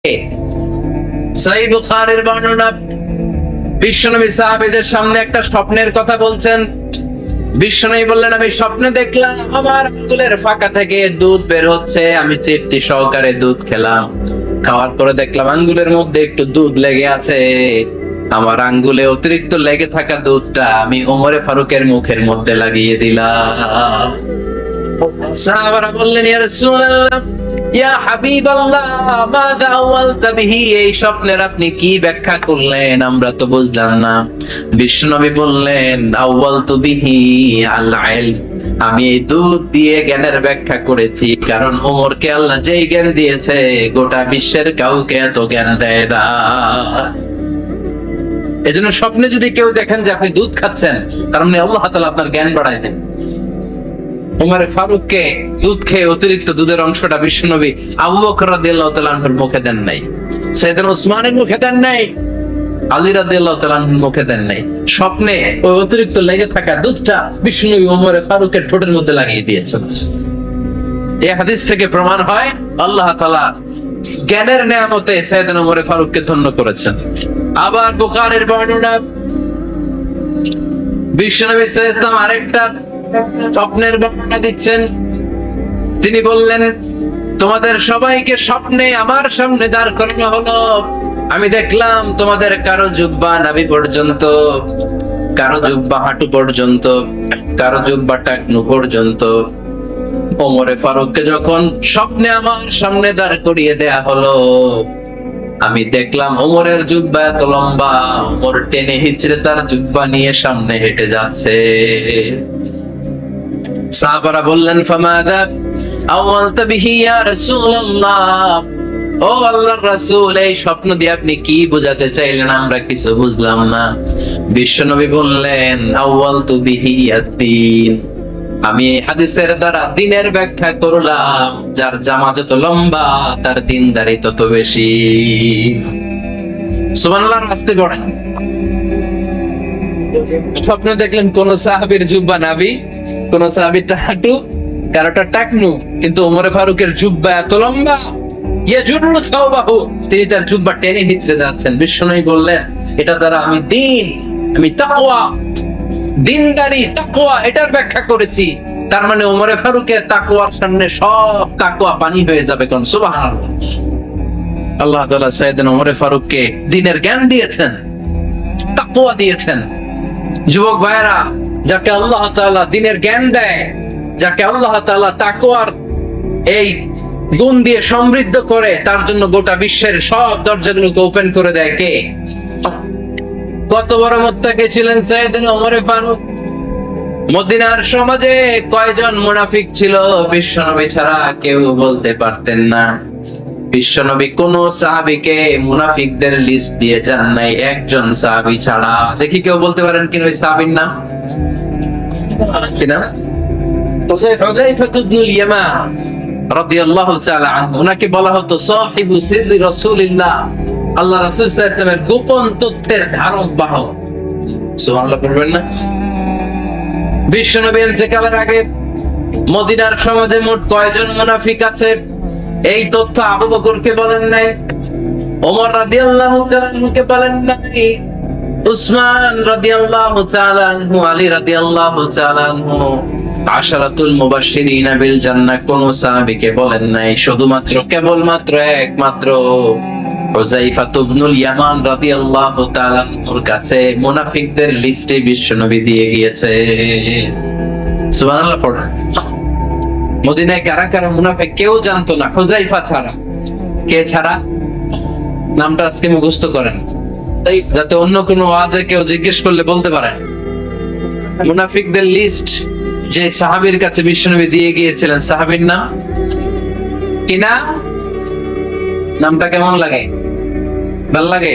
সহিহ বুখারীর বর্ণনা, বিশ্বনবী সাহাবীদের সামনে একটা স্বপ্নের কথা বলছেন। বিশ্বনবী বললেন, আমি স্বপ্নে দেখলাম আমার আঙ্গুলের ফাঁকা থেকে দুধ বের হচ্ছে, আমি তৃপ্তি সহকারে দুধ খেলাম। খাওয়ার পরে দেখলাম আঙ্গুলের মধ্যে একটু দুধ লেগে আছে। আমার আঙ্গুলে অতিরিক্ত লেগে থাকা দুধটা আমি ওমরে ফারুকের মুখের মধ্যে লাগিয়ে দিলাম। সাহাবারা বললেন, ইয়া রাসূলুল্লাহ, ইয়া হাবিবাল্লাহ, মাযা আওয়ালতা বিহি, এই স্বপ্নের আপনি কি ব্যাখ্যা করলেন, আমরা তো বুঝলাম না। বিশ্বনবী বললেন, আওয়ালতু বিহি আল ইলম, আমি এই দুধ দিয়ে জ্ঞানের ব্যাখ্যা করেছি, কারণ ওমরকে আল্লাহ যেই জ্ঞান দিয়েছে গোটা বিশ্বের কাউকে এত জ্ঞান দেয় না। এজন্য স্বপ্নে যদি কেউ দেখেন যে আপনি দুধ খাচ্ছেন, তার মানে আল্লাহ তাআলা আপনার জ্ঞান বাড়ায় দেন। ওমর ফারুককে দুধ খেয়ে অতিরিক্ত দুধের অংশটা বিশ্বনবী আবু বকর রাদিয়াল্লাহু তাআলা আনহুর মুখে দেন নাই, সাইয়েদনা উসমানের মুখে দেন নাই, আলী রাদিয়াল্লাহু তাআলা আনহুর মুখে দেন নাই। স্বপ্নে ওই অতিরিক্ত লেগে থাকা দুধটা বিশ্বনবী ওমর ফারুকের ঠোঁটের মধ্যে লাগিয়ে দিয়েছেন। এই হাদিস থেকে প্রমাণ হয় আল্লাহ তাআলা জ্ঞানের নেয়ামতে সাইয়েদনা ওমর ফারুককে ধন্য করেছেন। আবার বুখারীর বর্ণনা, বিশ্বনবী সাল্লাল্লাহু আলাইহি ওয়াসাল্লাম আরেকটা স্বপ্নের বর্ণনা দিচ্ছেন। তিনি বললেন, তোমাদের সবাইকে স্বপ্নে আমার সামনে দাঁড় করানো হলো। আমি দেখলাম তোমাদের কারো জুব্বা নাভি পর্যন্ত, কারো জুব্বা হাঁটু পর্যন্ত, কারো জুব্বা টাকনু পর্যন্ত। ওমরে ফারুককে যখন স্বপ্নে আমার সামনে দাঁড় করিয়ে দেয়া হলো, আমি দেখলাম ওমরের জুব্বা এত লম্বা, ওমর টেনে হিচড়ে তার জুব্বা নিয়ে সামনে হেঁটে যাচ্ছে। সাহাবারা বললেন, ফামাদা আওয়ালতা বিহি ইয়া রাসূলুল্লাহ, ও আল্লাহর রাসূল, এই স্বপ্ন দিয়ে আপনি কি বোঝাতে চাইলেন, আমরা কিছু বুঝলাম না। বিশ্বনবী বললেন, আওয়ালতু বিহি আদ-দ্বীন, আমি এই হাদিসের দ্বারা দ্বীনের ব্যাখ্যা করলাম, যার জামা যত লম্বা তার দ্বীনদারি তত বেশি। সুবহানাল্লাহ, আস্তে পড়েন। স্বপ্ন দেখলেন কোন সাহাবীর জুব্বা নাভি, কোন সাহাবীরটা হাঁটু, কারোটা টাকনু, কিন্তু ওমরে ফারুকের জুব্বা এত লম্বা, ইয়াজুরু সাওবাহু, তিনি তার জুব্বা টেনে হিচড়ে যাচ্ছেন। বিশ্বনবী বললেন, এটা দ্বারা আমি দ্বীন, আমি তাকওয়া, দ্বীনদারি, তাকওয়া, এটার ব্যাখ্যা করেছি। তার মানে ওমরে ফারুকের তাকওয়ার সামনে সব তাকওয়া পানি হয়ে যাবে। কোন সুবহানাল্লাহ। আল্লাহ তাআলা সাইয়েদনা ওমরে ফারুককে দ্বীনের জ্ঞান দিয়েছেন, তাকওয়া দিয়েছেন। যুবক ভাইরা, যাকে আল্লাহ তাআলা দ্বীনের জ্ঞান দেয়, যাকে আল্লাহ তাআলা তাকওয়ার এই গুণ দিয়ে সমৃদ্ধ করে, তার জন্য গোটা বিশ্বের সব দরজাগুলোকে ওপেন করে দেয় কে? কত বড় মুত্তাকি ছিলেন সাইয়েদনা ওমর ফারুক। মদিনার সমাজে কয়জন মুনাফিক ছিল বিশ্বনবী ছাড়া কেউ বলতে পারতেন না। বিশ্বনবী কোন সাহাবীকে মুনাফিকদের লিস্ট দিয়ে যান নাই, একজন সাহাবী ছাড়া। দেখি কেউ বলতে পারেন কিনা ওই সাহাবীর নাম? কি নাম? হুযায়ফা ইবনুল ইয়ামান রাদিয়াল্লাহু তাআলা আনহু। উনাকে বলা হতো সাহিবু সিররি রাসূলিল্লাহ, আল্লাহ রাসূল সাল্লাল্লাহু আলাইহি ওয়াসাল্লামের গোপন তথ্যের ধারক বাহক। সুবহানাল্লাহ পড়বেন না? বিশ্বনবী ইন্তেকালের আগে মদিনার সমাজে মোট কয়জন মুনাফিক আছে, এই তথ্য আবু বকরকে বলেন নাই, ওমর রাদিয়াল্লাহু তাআলা আনহুকে বলেন নাই, উসমান রাদিয়াল্লাহু তাআলা আনহু, আলী রাদিয়াল্লাহু তাআলা আনহু, আশারাতুল মুবাশশিরিনা বিল জান্নাহ কোন সাহাবীকে বলেন নাই। শুধুমাত্র কেবলমাত্র একমাত্র হুযায়ফা ইবনুল ইয়ামান রাদিয়াল্লাহু তাআলা আনহুর কাছে মুনাফিকদের লিস্টে বিশ্বনবী দিয়ে গিয়েছে। সুবহানাল্লাহ পড়েন। মদিনায় কারা কারা মুনাফিক কেউ জানতো না হুযায়ফা ছাড়া। কে ছাড়া? নামটা আজকে মুখস্থ করেন, যাতে অন্য কোনো ওয়াজে কেউ জিজ্ঞেস করলে বলতে পারেন। মুনাফিকদের লিস্ট যে সাহাবীর কাছে বিশ্বনবী দিয়ে গিয়েছিলেন, সাহাবীর নাম কি? না, নামটা কেমন লাগে? ভাল লাগে?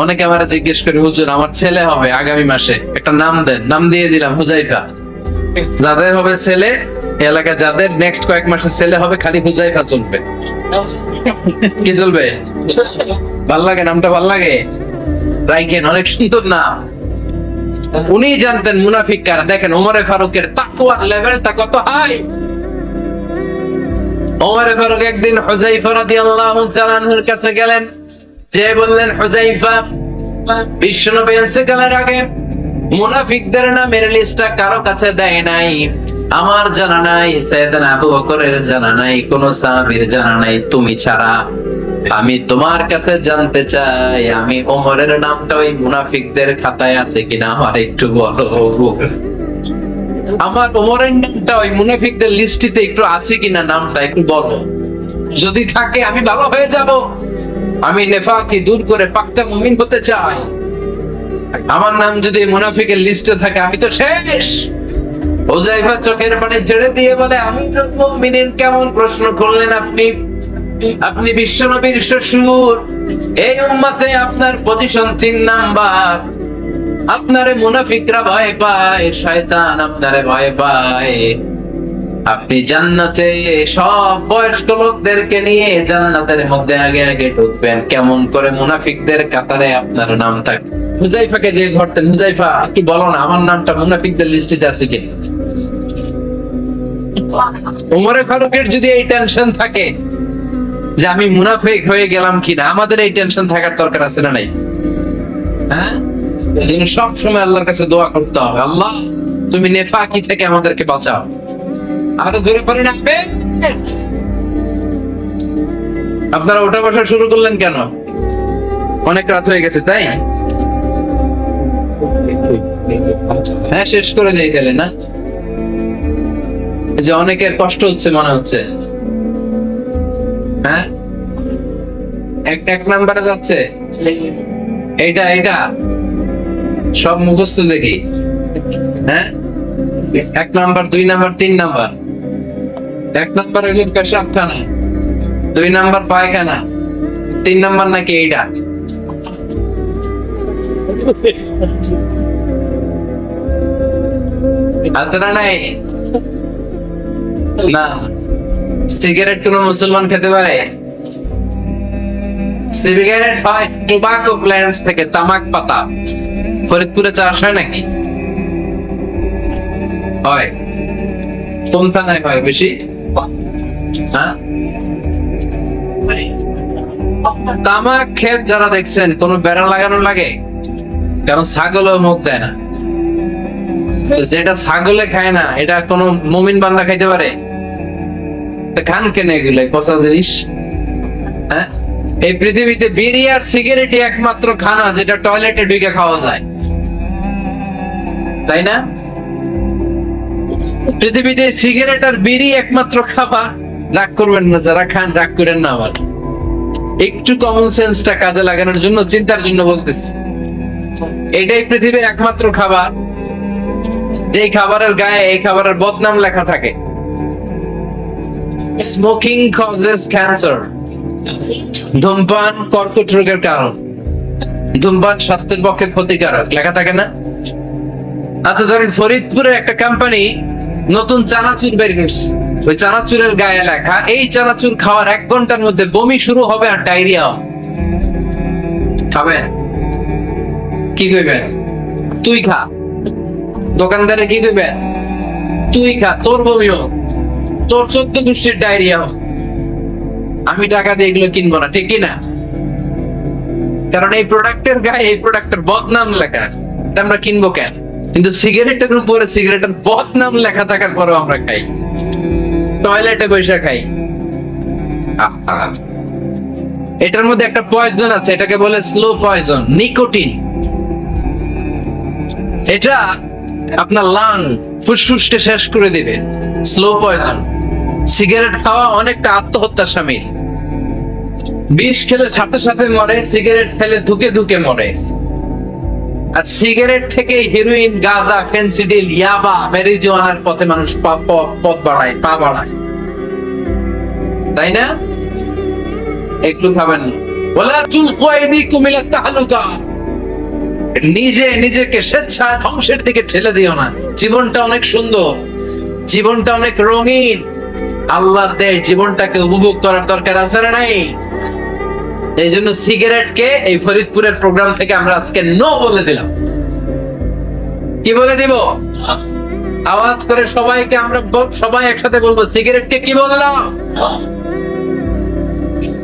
অনেকে আমারে জিজ্ঞেস করে, হুজুর আমার ছেলে হবে আগামী মাসে, একটা নাম দেন। নাম দিয়ে দিলাম হুযায়ফা। যাদের হবে ছেলে, এলাকা যাদের নেক্সট কয়েক মাসে ছেলে হবে, খালি হুযায়ফা চলবে। কি চলবে? ভাল লাগে? নামটা ভাল লাগে? রাইখেন, অনেক সুন্দর নাম। উনি জানতেন মুনাফিক কারা। দেখেন ওমরে ফারুকের তাকওয়ার লেভেলটা কত হাই। ওমর ফারুক একদিন হুযায়ফা রাদিয়াল্লাহু তাআলা আনহুর কাছে গেলেন, যে বললেন, হুযায়ফা, বিশ্বনবী ইন্তেকালের আগে মুনাফিকদের নামের লিস্টটা কারো কাছে দেয় নাই, আমার জানা নাই, সাইয়েদনা আবু বকরের জানা নাই, কোন সাহাবীর জানা নাই, তুমি ছাড়া। আমি তোমার কাছে জানতে চাই, আমি ওমরের নামটা ওই মুনাফিকদের খাতায় আছে কিনা আমার একটু বলো। আমার ওমরের নামটা ওই মুনাফিকদের লিস্টিতে একটু আছে কিনা, নামটা একটু বলো। যদি থাকে আমি ভালো হয়ে যাব, আমি নেফাকি দূর করে পাক্কা মুমিন হতে চাই। আমার নাম যদি মুনাফিকের লিস্টে থাকে আমি তো শেষ। হুযায়ফা চোখের পানি ছেড়ে দিয়ে বলে, আমি মুমিনের কেমন প্রশ্ন করলেন আপনি? আপনি বিশ্বনবীর শ্বশুর, এই উম্মতে আপনার পজিশন 3 নাম্বার। আপনারে মুনাফিকরা ভয় পায়, শয়তান আপনারে ভয় পায়। আপনি জান্নাতে সব বয়স্ক লোকদেরকে নিয়ে জান্নাতের মধ্যে আগে আগে ঢুকবেন, কেমন করে মুনাফিকদের কাতারে আপনার নাম থাকে? হুযায়ফাকে যে ধরতেন, হুযায়ফা কি বলো না আমার নামটা মুনাফিকদের লিস্টে আছে কি? ওমর ফারুকের যদি এই টেনশন থাকে যে আমি মুনাফিক হয়ে গেলাম কিনা, আমাদের এই টেনশন থাকার দরকার আছে না নাই? হ্যাঁ, সব সময় আল্লাহর কাছে দোয়া করতে হবে, আল্লাহ তুমি নেফাকি থেকে আমাদেরকে বাঁচাও। আরো ধরে পারি না। আপনারা ওঠা বসা শুরু করলেন কেন? অনেক রাত হয়ে গেছে তাই? হ্যাঁ, শেষ করে দিয়ে গেলে না, যে অনেকের কষ্ট হচ্ছে মনে হচ্ছে। হ্যাঁ, এক নাম্বারে যাচ্ছে, এইটা সব মুখস্থ দেখি। হ্যাঁ, 1 নাম্বার, 2 নাম্বার, 3 নাম্বার। 1 নাম্বার হইল পেশাবখানা, 2 নাম্বার পায়খানা, 3 নাম্বার নাকি এইটা। আচ্ছা, না নাই না, সিগারেট কোন মুসলমান খেতে পারে? সিগারেট হয় টোবাকো প্ল্যান্টস থেকে, তামাক পাতা। ফরিদপুরে চাষ হয় নাকি? হয়। কোন থানায় হয় বেশি? হ্যাঁ, তামাক ক্ষেত যারা দেখছেন, কোন বেড়া লাগানো লাগে? কারণ ছাগলও মুখ দেয় না। যেটা ছাগলে খায় না, এটা কোন মুমিন বান্দা খাইতে পারে? খান কেন এগুলো পচা জিনিস? হ্যাঁ, এই পৃথিবীতে বিড়ি আর সিগারেটই একমাত্র খানা যেটা টয়লেটে ঢুকে খাওয়া যায়, তাই না? পৃথিবীতে সিগারেট আর বিড়ি একমাত্র খাবার। রাগ করবেন না, যারা খান রাগ করেন না, আবার একটু কমন সেন্সটা কাজে লাগানোর জন্য, চিন্তার জন্য বলতেছি। এটাই পৃথিবীর একমাত্র খাবার যেই খাবারের গায়ে এই খাবারের বদনাম লেখা থাকে, স্মোকিং কজেস ক্যান্সার। ধূমপান কর্কট রোগের কারণ, ধূমপান স্বাস্থ্যের পক্ষে ক্ষতিকারক লেখা থাকে না? আচ্ছা, ধরেন ফরিদপুরে একটা কোম্পানি নতুন চানাচুর বের করছে, ওই চানাচুরের গায়ে লেখা, এই চানাচুর খাওয়ার 1 ঘন্টার মধ্যে বমি শুরু হবে আর ডায়রিয়া। খাবেন? কি কইবেন? তুই খা। দোকানদারে কি কইবেন? তুই খা, তোর বমি হোক, তোর 14 গোষ্ঠীর ডায়রিয়া হোক, আমি টাকা দিয়ে এগুলো কিনবো না, ঠিক কিনা? কারণ এই প্রোডাক্টের গায়ে এই প্রোডাক্টের বদনাম লেখা, আমরা কিনবো কেন? কিন্তু সিগারেটের উপরে সিগারেটের বদনাম লেখা থাকার পরেও আমরা খাই, টয়লেটে বসে খাই। এটার মধ্যে একটা পয়জন আছে, এটাকে বলে স্লো পয়জন, নিকোটিন। এটা আপনার লাং, ফুসফুসকে শেষ করে দিবে, স্লো পয়জন। সিগারেট খাওয়া অনেকটা আত্মহত্যার শামিল। বিষ খেলে সাথে সাথে মরে, সিগারেট খেলে ধুকে ধুকে মরে। আর সিগারেট থেকে হিরোইন, গাঁজা, ফেন্সিডিল, ইয়াবা, ম্যারিজুয়ানার পথে মানুষ পথ বাড়ায়, পা বাড়ায়, তাই না? একটু খাবেন না। ওয়ালা তুলকু আইদিকুম ইলা তাহলুকা, নিজেকে স্বেচ্ছায় ধ্বংসের দিকে ঠেলে দিও না। জীবনটা অনেক সুন্দর, জীবনটা অনেক রঙিন, আল্লাহর দেয় জীবনটাকে উপভোগ করার দরকার আছে না নাই? এই জন্য সিগারেটকে এই ফরিদপুরের প্রোগ্রাম থেকে আমরা আজকে নো বলে দিলাম। কি বলে দিব? আওয়াজ করে সবাইকে আমরা সবাই একসাথে বলবো, সিগারেটকে কি বললাম?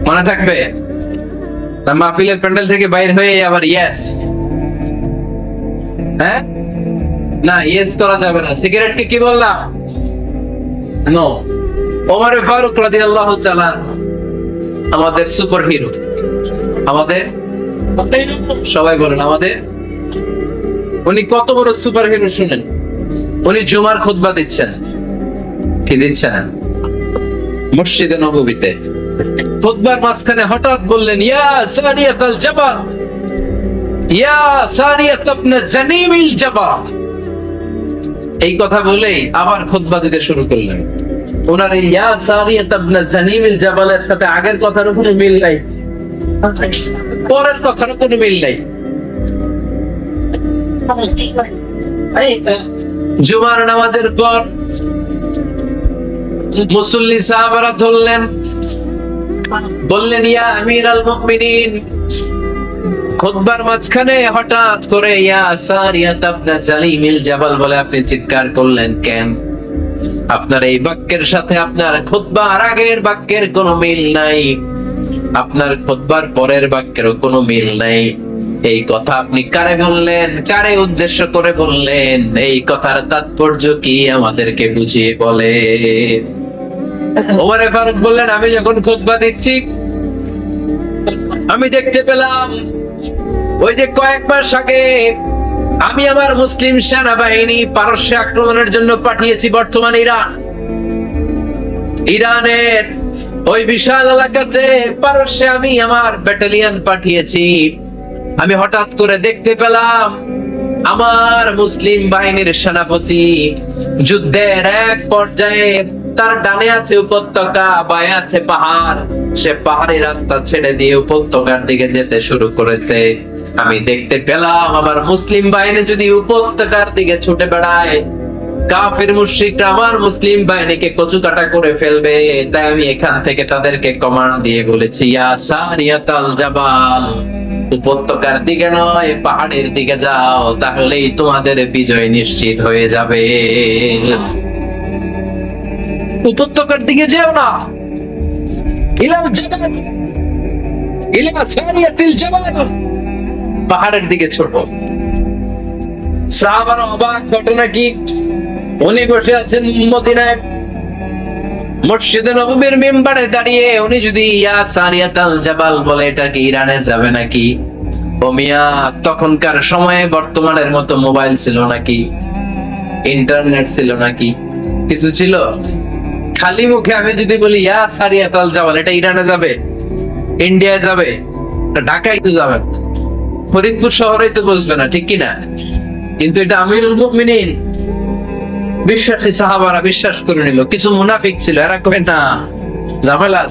মনে থাকবে? মাহফিলের প্যান্ডেল থেকে বাইরে হয়ে আবার ইয়েস, হ্যাঁ না ইয়েস করা যাবে না। সিগারেটকে কি বললাম? নো। ওমর ফারুক রাদিয়াল্লাহু তাআলা আমাদের সুপার হিরো, আমাদের সবাই বলেন আমাদের, উনি কত বড় সুপার হিরো শুনেন। উনি জুমার খুতবা দিচ্ছেন, কি দিচ্ছেন? মসজিদে নববীতে। খুতবার মাঝখানে হঠাৎ বললেন, ইয়া সারিয়াতাল জাবাল, ইয়া সারিয়াত ইবনে জানিমিল জাবাল। এই কথা বলেই আবার খুতবা দিতে শুরু করলেন। ওনার এই ইয়া সারিয়াত ইবনে জানিমিল জাবালের সাথে আগের কথার কোনো মিল নাই, পরের কথার কোনো মিল নাই। জুমার নামাজের পর মুসল্লি সাহাবারা ধরলেন, বললেন, ইয়া আমিরাল মুমিনিন। খুতবার মাঝখানে হঠাৎ করে ইয়া সারিয়াত ইবনে জানিমিল জাবাল বলে আপনি চিৎকার করলেন কেন? আপনার এই বাক্যের সাথে আপনার খুতবার আগের বাক্যের কোনো মিল নাই, আপনার খুতবার পরের বাক্যেরও কোনো মিল নাই। এই কথা আপনি কারে বললেন? কারে উদ্দেশ্য করে বললেন? এই কথার তাৎপর্য কি আমাদেরকে বুঝিয়ে বলে। ওমর ফারুক বললেন, আমি যখন খুতবা দিচ্ছি আমি দেখতে পেলাম ওই যে কয়েক মাস আগে আমি আমার মুসলিম সেনাবাহিনী পারস্যে আক্রমণের জন্য পাঠিয়েছি বর্তমান ইরানের ওই বিশাল এলাকাতে পারস্যে আমি আমার ব্যাটালিয়ন পাঠিয়েছি। আমি হঠাৎ করে দেখতে পেলাম আমার মুসলিম বাহিনীর সেনাপতি যুদ্ধের এক পর্যায়ে তার ডানে আছে উপত্যকা, বায়ে আছে পাহাড়, সে পাহাড়ি রাস্তা ছেড়ে দিয়ে উপত্যকার দিকে যেতে শুরু করেছে। আমি দেখতে পেলাম আমার মুসলিম বাহিনী যদি উপত্যকার দিকে ছুটে বেড়ায়, কাফির মুশরিকরা আমার মুসলিম বাহিনীকে কচুকাটা করে ফেলবে। তাই আমি এখান থেকে তাদেরকে কমান্ড দিয়ে বলেছি, ইয়া সারিয়াতাল জাবাল, উপত্যকার দিকে নয় পাহাড়ের দিকে যাও, তাহলেই তোমাদের বিজয় নিশ্চিত হয়ে যাবে। উপত্যকার দিকে যেও না, ইলা জাবাল, ইলা সারিয়াতিল জাবাল, পাহাড়ের দিকে ছোট। সাহাবারা অবাক, ঘটনা কি? উনি বসে আছেন মদিনায় মসজিদে নববীর মিম্বারে দাঁড়িয়ে, উনি যদি ইয়া সারিয়াতাল জাবাল বলে, এটা কি ইরানে যাবে নাকি? ও মিয়া, তখনকার সময়ে বর্তমানের মতো মোবাইল ছিল নাকি? ইন্টারনেট ছিল নাকি? কিছু ছিল? খালি মুখে আমি যদি বলি ইয়া সারিয়াতাল জাবাল, এটা ইরানে যাবে, ইন্ডিয়ায় যাবে, ঢাকায় তো যাবে, ফরিদপুর শহরেই তো বসবে না, ঠিক কিনা? কিন্তু এটা আমিরুল মুমিনিন বিশ্বাসী সাহাবারা বিশ্বাস করে নিল। কিছু মুনাফিক ছিল, এরা কবে না ঝামেলা,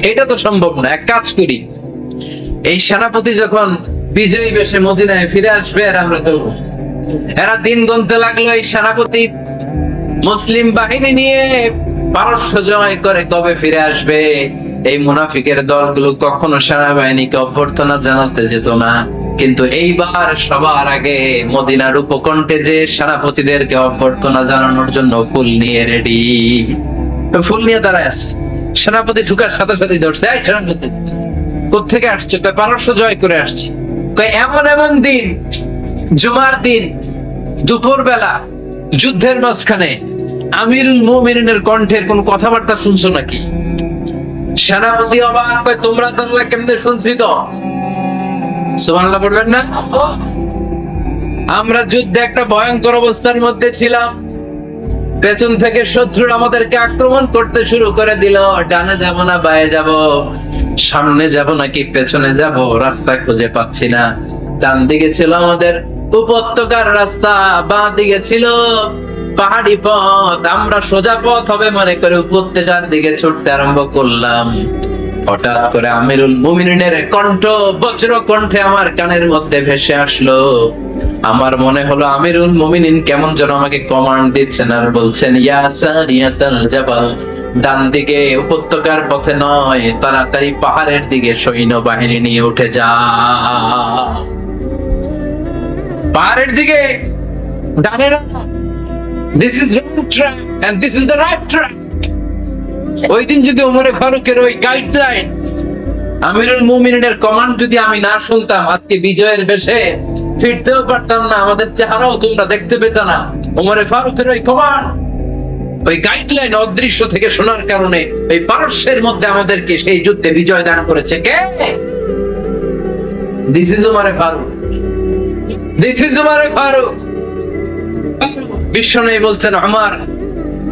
এটা তো সম্ভব না। এক কাজ করি, এই সেনাপতি যখন বিজয়ী বেশে মদিনায় ফিরে আসবে, আর আমরা তো, এরা দিন গুনতে লাগলো এই সেনাপতি মুসলিম বাহিনী নিয়ে পারস্য জয় করে কবে ফিরে আসবে। এই মুনাফিকের দলগুলো কখনো সেনাবাহিনীকে অভ্যর্থনা জানাতে যেত না, কিন্তু এইবার সবার আগে মদিনার উপকণ্ঠে যে সেনাপতিদেরকে অভ্যর্থনা জানানোর জন্য ফুল নিয়ে রেডি, ফুল নিয়ে দাঁড়ায় সেনাপতি ঢুকার সাথে সাথে ধরছে, এই সেনাপতি কোত্থেকে আসছে? পারস্য জয় করে আসছি। এমন এমন দিন, জুমার দিন দুপুর বেলা যুদ্ধের মাঝখানে আমিরুল মুমিনিনের কণ্ঠের কোন কথাবার্তা শুনছো নাকি? সেনাপতি অবাক, তোমরা তাহলে কেমনে শুনছি? তো সুবহানাল্লাহ বলবেন না? আমরা যুদ্ধে একটা ভয়ঙ্কর অবস্থার মধ্যে ছিলাম, পেছন থেকে শত্রুরা আমাদেরকে আক্রমণ করতে শুরু করে দিল। ডানে যাব না বায়ে যাব, সামনে যাব নাকি পেছনে যাব, রাস্তা খুঁজে পাচ্ছি না। ডান দিকে ছিল আমাদের উপত্যকার রাস্তা, বাঁ দিকে ছিল পাহাড়ি পথ। আমরা সোজা পথ হবে মনে করে উপত্যকার দিকে ছুটতে আরম্ভ করলাম। হঠাৎ করে আমিরুল মুমিনিনের কণ্ঠ বজ্র কণ্ঠে আমার কানের মধ্যে ভেসে আসলো। আমার মনে হলো আমিরুল মুমিনিন কেমন যেন আমাকে কমান্ড দিচ্ছেন আর বলছেন, ইয়া সারিয়াতাল জাবাল, ডান দিকে উপত্যকার পথে নয়, তাড়াতাড়ি পাহাড়ের দিকে সৈন্য বাহিনী নিয়ে উঠে যা। পাহাড়ের দিকে জানে না this is wrong track and this is the right track. ওই দিন যদি ওমরে ফারুকের ওই গাইডলাইন, আমিরুল মুমিনিনের কমান্ড যদি আমি না শুনতাম, আজকে বিজয়ের বেশে ফিরতেও পারতাম না, আমাদের চেহারাও তোমরা দেখতে পেতে না। ওমরে ফারুকের ওই কমান্ড, ওই গাইডলাইন অদৃশ্য থেকে শোনার কারণে ওই পারস্যের মধ্যে আমাদেরকে সেই যুদ্ধে বিজয় দান করেছে কে? দিস ইজ ওমরে ফারুক, দিস ইজ ওমরে ফারুক। বিশ্বনবী বলছেন, ওমর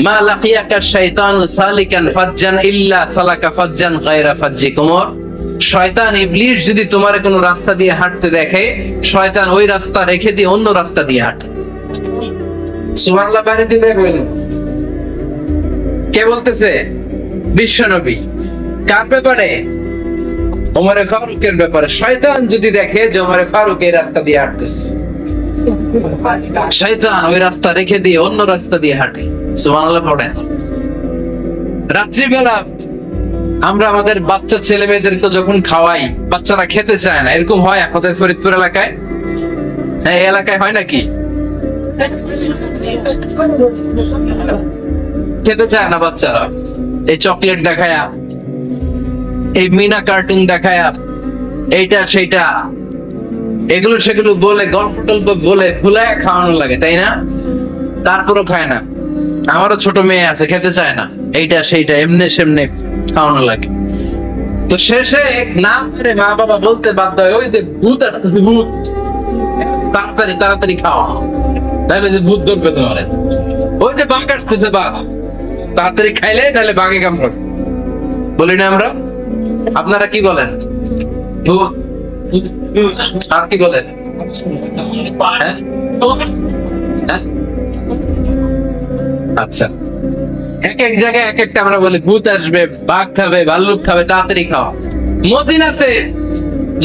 মা লাকিয়াকা শাইতানু সালিকান ফাজ্জান ইল্লা সালাকা ফাজ্জান গায়রা ফাজ্জিক। ওমর, শয়তান ইবলিস যদি তোমার কোনো রাস্তা দিয়ে হাঁটতে দেখে, শয়তান ওই রাস্তা রেখে দিয়ে অন্য রাস্তা দিয়ে হাঁটে। সুবহানাল্লাহ বাড়িতে দেখবেন কে বলতেছে? বিশ্বনবী। কার ব্যাপারে? ওমরে ফারুকের ব্যাপারে। শয়তান যদি দেখে যে ওমরে ফারুক এই রাস্তা দিয়ে হাঁটতেছে, শয়তান ওই রাস্তা রেখে দিয়ে অন্য রাস্তা দিয়ে হাঁটে। সুবহানাল্লাহ পড়েন। রাত্রিবেলা আমরা আমাদের বাচ্চা ছেলে মেয়েদেরকে যখন খাওয়াই, বাচ্চারা খেতে চায় না, এরকম হয় আপনাদের ফরিদপুর এলাকায়? হ্যাঁ, এই এলাকায় হয় নাকি? খেতে চায় না বাচ্চারা, এই চকলেট দেখায়া, এই মিনা কার্টুন দেখায়া, এইটা সেইটা, এগুলো সেগুলো বলে, গল্প টল্প বলে ভুলায় খাওয়ানো লাগে, তাই না? তারপরও খায় না। আমারও ছোট মেয়ে আছে, খেতে চায় না, এইটা সেইটা এমনি সেমনে খাওয়ানো লাগে। তো শেষে না মেরে মা বাবা বলতে বাধ্য হয়, ওই যে ভূত আসতেছে, ভূত, তাড়াতাড়ি তাড়াতাড়ি খাও, তাহলে যে ভূত ধরবে তোমার। ওই যে বাঘ আসতেছে, বাঘ, তাড়াতাড়ি খাইলে নাহলে বাঘে কামড়াবে। বলি না আমরা? আপনারা কি বলেন? ভূত। আর কি বলেন? হ্যাঁ? হ্যাঁ? আচ্ছা, এক এক জায়গায় এক একটা আমরা বলি, ভূত আসবে, বাঘ খাবে, ভাল্লুক খাবে, তাড়াতাড়ি খাও। মদিনাতে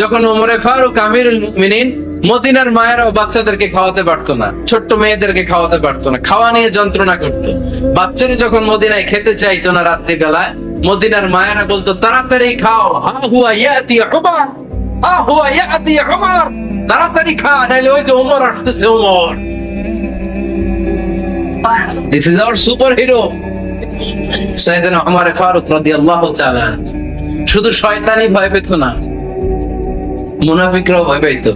যখন ওমরে ফারুক আমিরুল মুমিনিন, মদিনার মায়েরাও বাচ্চাদেরকে খাওয়াতে পারতো না, ছোট্ট মেয়েদেরকে খাওয়াতে পারতো না, খাওয়া নিয়ে যন্ত্রণা করতো। বাচ্চারা যখন মদিনায় খেতে চাইতো না রাত্রি বেলায়, মদিনার মায়েরা বলতো, তাড়াতাড়ি খাও, হা হুয়া ইয়াতি উমর, হা হুয়া ইয়াতি উমর, তাড়াতাড়ি খা, নাইলে ওই যে ওমর আসতেছে, Omar. This is our superhero, সাইয়েদনা Omar Faruk রাদিয়াল্লাহু তাআলা। শুধু শয়তানই ভয় পেত না, মুনাফিকরাও ভয় পেত,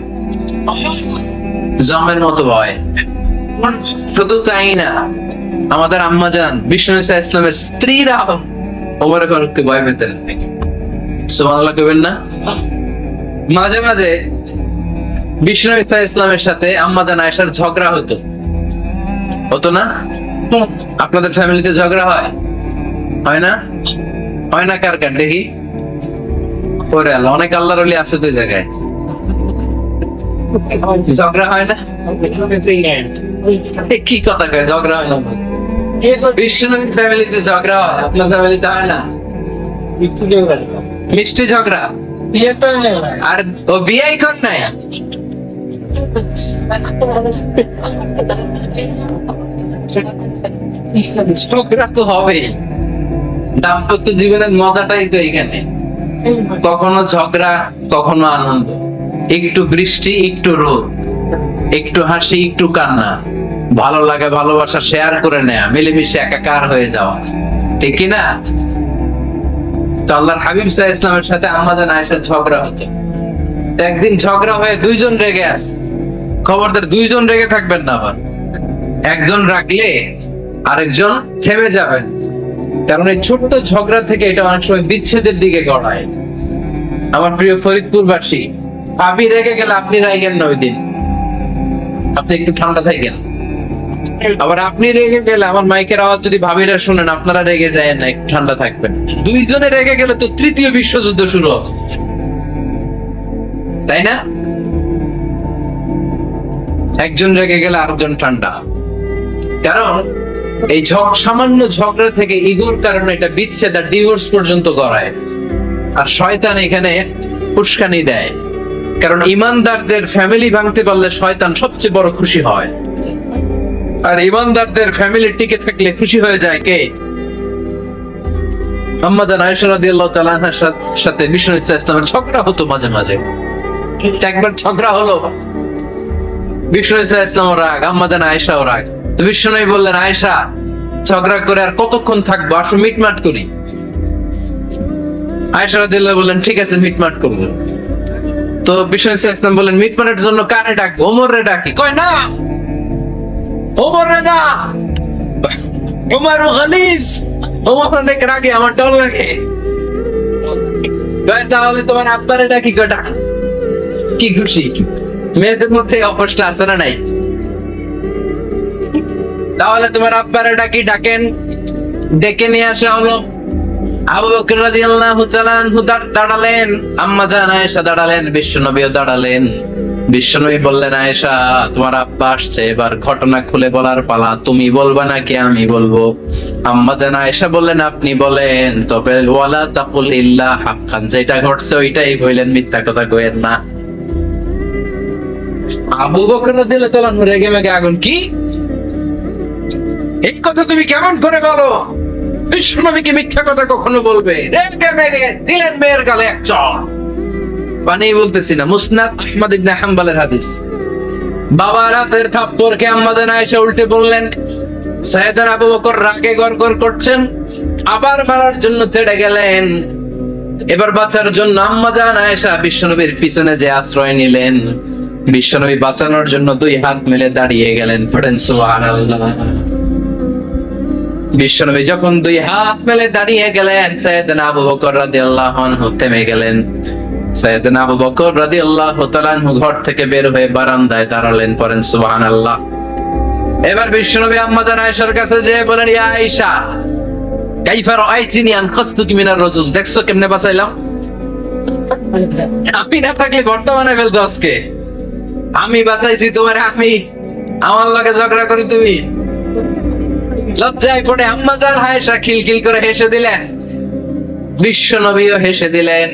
জমের মতো ভয়। শুধু তাই না, আমাদের আম্মা জান বিষ্ণু ইসলামের স্ত্রীরা ওমর ফারুককে ভয় পেতেন। সুবহানাল্লাহ কইবেন না? মাঝে মাঝে বিষ্ণু ইসলামের সাথে আম্মা জান আয়েশার ঝগড়া হতো, হতো না? আপনাদের ফ্যামিলিতে ঝগড়া হয়? হয় না? হয় না? কার কার দেখি? ওরে আল্লাহ, অনেক আল্লাহর ওলি আছে তো জায়গায়। ঝগড়া হয় না? কি কথা কয়, ঝগড়া হয় না? বিশ্বনবীর ফ্যামিলিতে ঝগড়া হয়, আপনার ফ্যামিলিতে হয় না? মিষ্টি ঝগড়া। আর ও বিয়াই কর নাই? ঝগড়া তো হবেই, দাম্পত্য জীবনের মজাটাই তো এখানে। কখনো ঝগড়া, কখনো আনন্দ, একটু বৃষ্টি, একটু রোদ, একটু হাসি, একটু কান্না, ভালো লাগা ভালোবাসা শেয়ার করে নেয়া, মিলেমিশে একাকার হয়ে যাওয়া, ঠিক কি না? তো আল্লাহর হাবিব সাল্লাল্লাহু আলাইহি ওয়াসাল্লামের সাথে আম্মা জান আয়েশার ঝগড়া হতো। একদিন ঝগড়া হয়ে দুইজন রেগে আছে। খবরদার দুইজন রেগে থাকবেন না, আবার একজন রাগলে আরেকজন থেমে যাবেন, কারণ এই ছোট্ট ঝগড়া থেকে এটা অনেক সময় বিচ্ছেদের দিকে গড়ায়। আমার প্রিয় ফরিদপুরবাসী, ভাবি রেগে গেলে আপনি রাগেন না, ওই দিন আপনি একটু ঠান্ডা থাকেন। আবার আপনি রেগে গেলে, আমার মাইকের আওয়াজ যদি ভাবিরা শুনেন, আপনারা রেগে যায় না, একটু ঠান্ডা থাকবেন। দুইজনে রেগে গেলে তো তৃতীয় বিশ্বযুদ্ধ শুরু হবে, তাই না? একজন রেগে গেলে আরেকজন ঠান্ডা, কারণ এই সামান্য ঝগড়া থেকে ইগোর কারণে এটা বিচ্ছেদ আর ডিভোর্স পর্যন্ত গড়ায়। আর শয়তান এখানে উস্কানি দেয়, কারণ ইমানদারদের ফ্যামিলি ভাঙতে পারলে শয়তান সবচেয়ে বড় খুশি হয়, আর ইমানদারদের ফ্যামিলি টিকে থাকলে খুশি হয়ে যায় কে? আম্মা জান আয়েশা রাদিয়াল্লাহু তাআলা আনহার সাথে বিষ্ণু ইসলামের ঝগড়া হতো মাঝে মাঝে। একবার ঝগড়া হলো, বিষ্ণু ইসলাম রাগ, আম্মা জান আয়েশাও রাগ। তো বিষ্ণু বললেন, আয়েশা ঝগড়া করে আর কতক্ষণ থাকবো, আসো মিটমাট করি। আয়েশা রাদিয়াল্লাহু বললেন, ঠিক আছে মিটমাট করবো। তো বিষ্ণু ইসলাম বললেন, মিটমাটের জন্য কারে ডাকবো? ওমর রে ডাকি। কয় না, ওমর রে না, ওমর গালিজ, ওমর অনেক রাগে, আমার ডর লাগে। তাহলে তোমার আব্বারে ডাকি। কটা কি খুশি, মেয়েদের মধ্যে অভ্যাসটা আছে না নাই? তাহলে তোমার আব্বারে ডাকি। ডাকেন, ডেকে নিয়ে আসা হলো। আবু বকর রাদিয়াল্লাহু তাআলা আনহু দাঁড়ালেন, আম্মা জান আয়েশা দাঁড়ালেন, বিশ্বনবীও দাঁড়ালেন। বিশ্বনবী বললেন, আয়েশা তোমার আব্বা আসছে, এবার ঘটনা খুলে বলার পালা। তুমি বলবা নাকি আমি বলবো? আম্মা জান আয়েশা বললেন, আপনি বলেন, তবে ওয়ালা তাকুল ইল্লা হাক্কান, যেটা ঘটছে ওইটাই বললেন, মিথ্যা কথা কইেন না। আবু বকর রাদিয়াল্লাহু তাআলা রেগে মেগে আগুন। কি এই কথা তুমি কেমন করে বলো? বিশ্বনবীকে মিথ্যা কথা কখনো বলবে? রেগে মেগে দিলেন মেয়ের গালে এক চড়। পানি বলতেছি না, মুসনাদ আহমদ ইবনে হাম্বলের হাদিস। বাবার হাতের থাপ্পড়কে আম্মা জান আয়েশা উল্টে বললেন। সাইয়েদনা আবু বকর রাগে গড়গড় করছেন, আবার মারার জন্য তেড়ে গেলেন। এবার বাঁচার জন্য আম্মা জান আয়েশা বিশ্বনবীর পিছনে যে আশ্রয় নিলেন, বিশ্বনবী বাঁচানোর জন্য দুই হাত মেলে দাঁড়িয়ে গেলেন। পড়েন সুবহানাল্লাহ। বিশ্বনবী যখন দুই হাত মেলে দাঁড়িয়ে গেলেন, সাইয়েদনা আবু বকর রাদিয়াল্লাহু আনহু থেমে গেলেন। সাইয়েদনা আবু বকর রাদিয়াল্লাহু তাআলা আনহু ঘর থেকে বের হয়ে বারান্দায় দাঁড়ালেন। পড়েন সুবহানাল্লাহ। এবার বিশ্বনবী আম্মা জান আয়েশার কাছে যেয়ে বলেন, ইয়া আয়েশা কাইফা রাআইতিনি আনখাসতুকি মিনার রাজুল, দেখছো কেমনে বাঁচাইলাম? আমি না থাকলে বর্তমানে ফেলতো আজকে। আমি বাঁচাইছি তোমারে, আমি আমার লগে ঝগড়া করি তুমি? লজ্জায় পড়ে আম্মা জান আয়েশা খিলখিল করে হেসে দিলেন, বিশ্বনবীও হেসে দিলেন।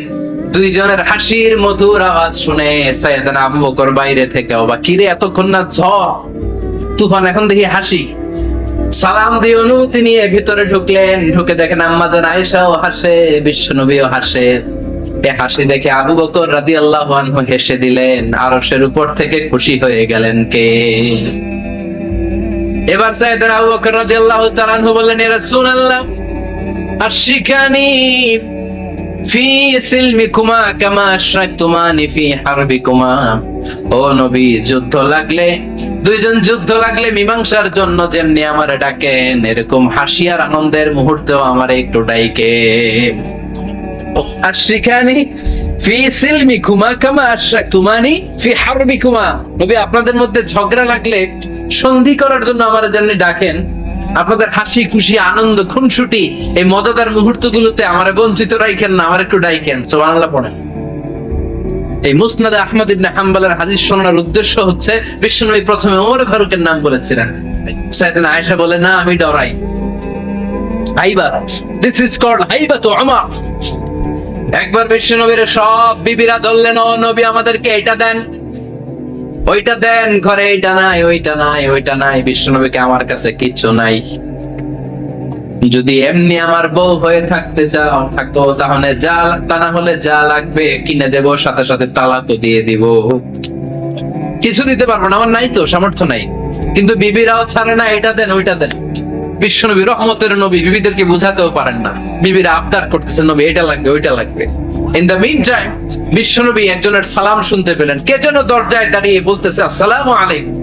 দুইজনের হাসির মধুর আওয়াজ শুনে সাইয়েদনা আবু বকর বাইরে থেকে অবাক, কিরে এতক্ষণ না ঝড় তুফান, এখন দেখি হাসি। সালাম দিয়ে অনুমতি নিয়ে ভিতরে ঢুকলেন। ঢুকে দেখেন আম্মা জান আয়েশাও হাসে, বিশ্বনবীও হাসে। এই হাসি দেখে আবু বকর রাদিয়াল্লাহু আনহু হেসে দিলেন। আরশের উপর থেকে খুশি হয়ে গেলেন কে? এবার সাইয়েদনা আবু বকর রাদিয়াল্লাহু তাআলা আনহু বললেন, ইয়া রাসূলুল্লাহ আশিকানি ফি সিলমিকুমা কামা আশরাকতুমানি ফি হারবিকুমা। ও নবী, যুদ্ধ লাগলে, দুইজন যুদ্ধ লাগলে মীমাংসার জন্য যেমনি আমারে ডাকেন, এরকম হাসি আর আনন্দের মুহূর্তেও আমারে একটু ডাকেন। আশিকানি ফি সিলমিকুমা কামা আশরাকতুমানি ফি হারবিকুমা। নবী, আপনাদের মধ্যে ঝগড়া লাগলে সন্ধি করার জন্য আমারে যেমনি ডাকেন, আপনাদের হাসি খুশি আনন্দ খুনসুটি এই মজাদার মুহূর্তগুলোতে আমারে বঞ্চিত রাখেন না, আমার একটু ডাইকেন। সুবহানাল্লাহ পড়েন। এই মুসনাদে আহমদ ইবনে হাম্বলের হাদিস শোনার উদ্দেশ্য হচ্ছে, বিশ্বনবী প্রথমে ওমর ফারুকের নাম বলেছিলেন। সাইয়েদনা আয়েশা বলে, না আমি ডরাই। হাইবাত, দিস ইজ কল্ড হাইবাতু ওমর। একবার বিশ্বনবীর সব বিবিরা ধরলেন, ও নবী আমাদেরকে এটা দেন, ওইটা দেন, ঘরে এইটা নাই, ওইটা নাই, ওইটা নাই। বিশ্বনবীকে, আমার কাছে কিচ্ছু নাই। যদি এমনি আমার বউ হয়ে থাকতে চাও থাকতো, তাহলে যা, তা না হলে যা লাগবে কিনে দেব, সাথে সাথে তালাকও দিয়ে দিব। কিছু দিতে পারবো না, আমার নাই তো, সামর্থ্য নাই। কিন্তু বিবিরাও ছাড়ে না, এটা দেন ওইটা দেন। বিশ্বনবী রহমতের নবী, বিবিদেরকে বুঝাতেও পারেন না। বিবিরা আবদার করতেছে, নবী এটা লাগবে, ওইটা লাগবে। ইন দ্য মিন টাইম বিশ্বনবী একজনের সালাম শুনতে পেলেন। কে যেন দরজায় দাঁড়িয়ে বলতেছে, আসসালামু আলাইকুম।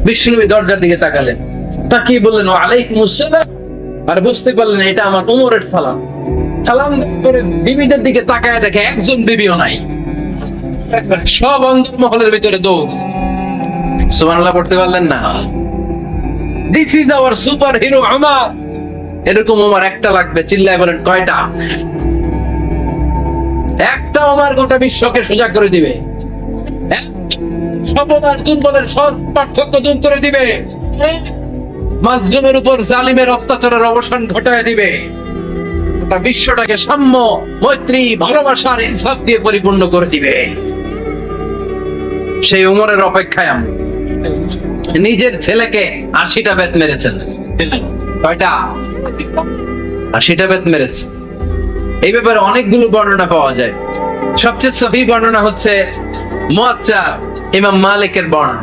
বিশ্বনবী দরজার দিকে তাকালেন, তাকিয়ে বললেন, ওয়া আলাইকুম আসসালাম। আর বুঝতে পারলেন এটা আমার ওমরের সালাম। সালাম করে বিবিদের দিকে তাকায় দেখে একজন বিবিও নাই, সব অন্তর্মহলের ভিতরে দৌড়। সুবহানাল্লাহ পড়তে পারলেন না? This is our super hero Omar. এরকম ওমর একটা লাগবে। চিল্লায় বলেন, কয়টা? একটা ওমর গোটা বিশ্বকে সোজা করে দিবে। সবল আর দুর্বলের সব পার্থক্য দূর করে দিবে। মাজলুমের উপর জালিমের অত্যাচারের অবসান ঘটায় দিবে। গোটা বিশ্বটাকে সাম্য, মৈত্রী, ভালোবাসার ইনসাফ দিয়ে পরিপূর্ণ করে দিবে। সেই ওমরের অপেক্ষায় আমরা। নিজের ছেলেকে 80টা বেত মেরেছেন। কয়টা? 80টা বেত মেরেছে। এই ব্যাপারে অনেকগুলো বর্ণনা পাওয়া যায়। সবচেয়ে সহিহ বর্ণনা হচ্ছে মুয়াত্তা ইমাম মালিকের বর্ণনা।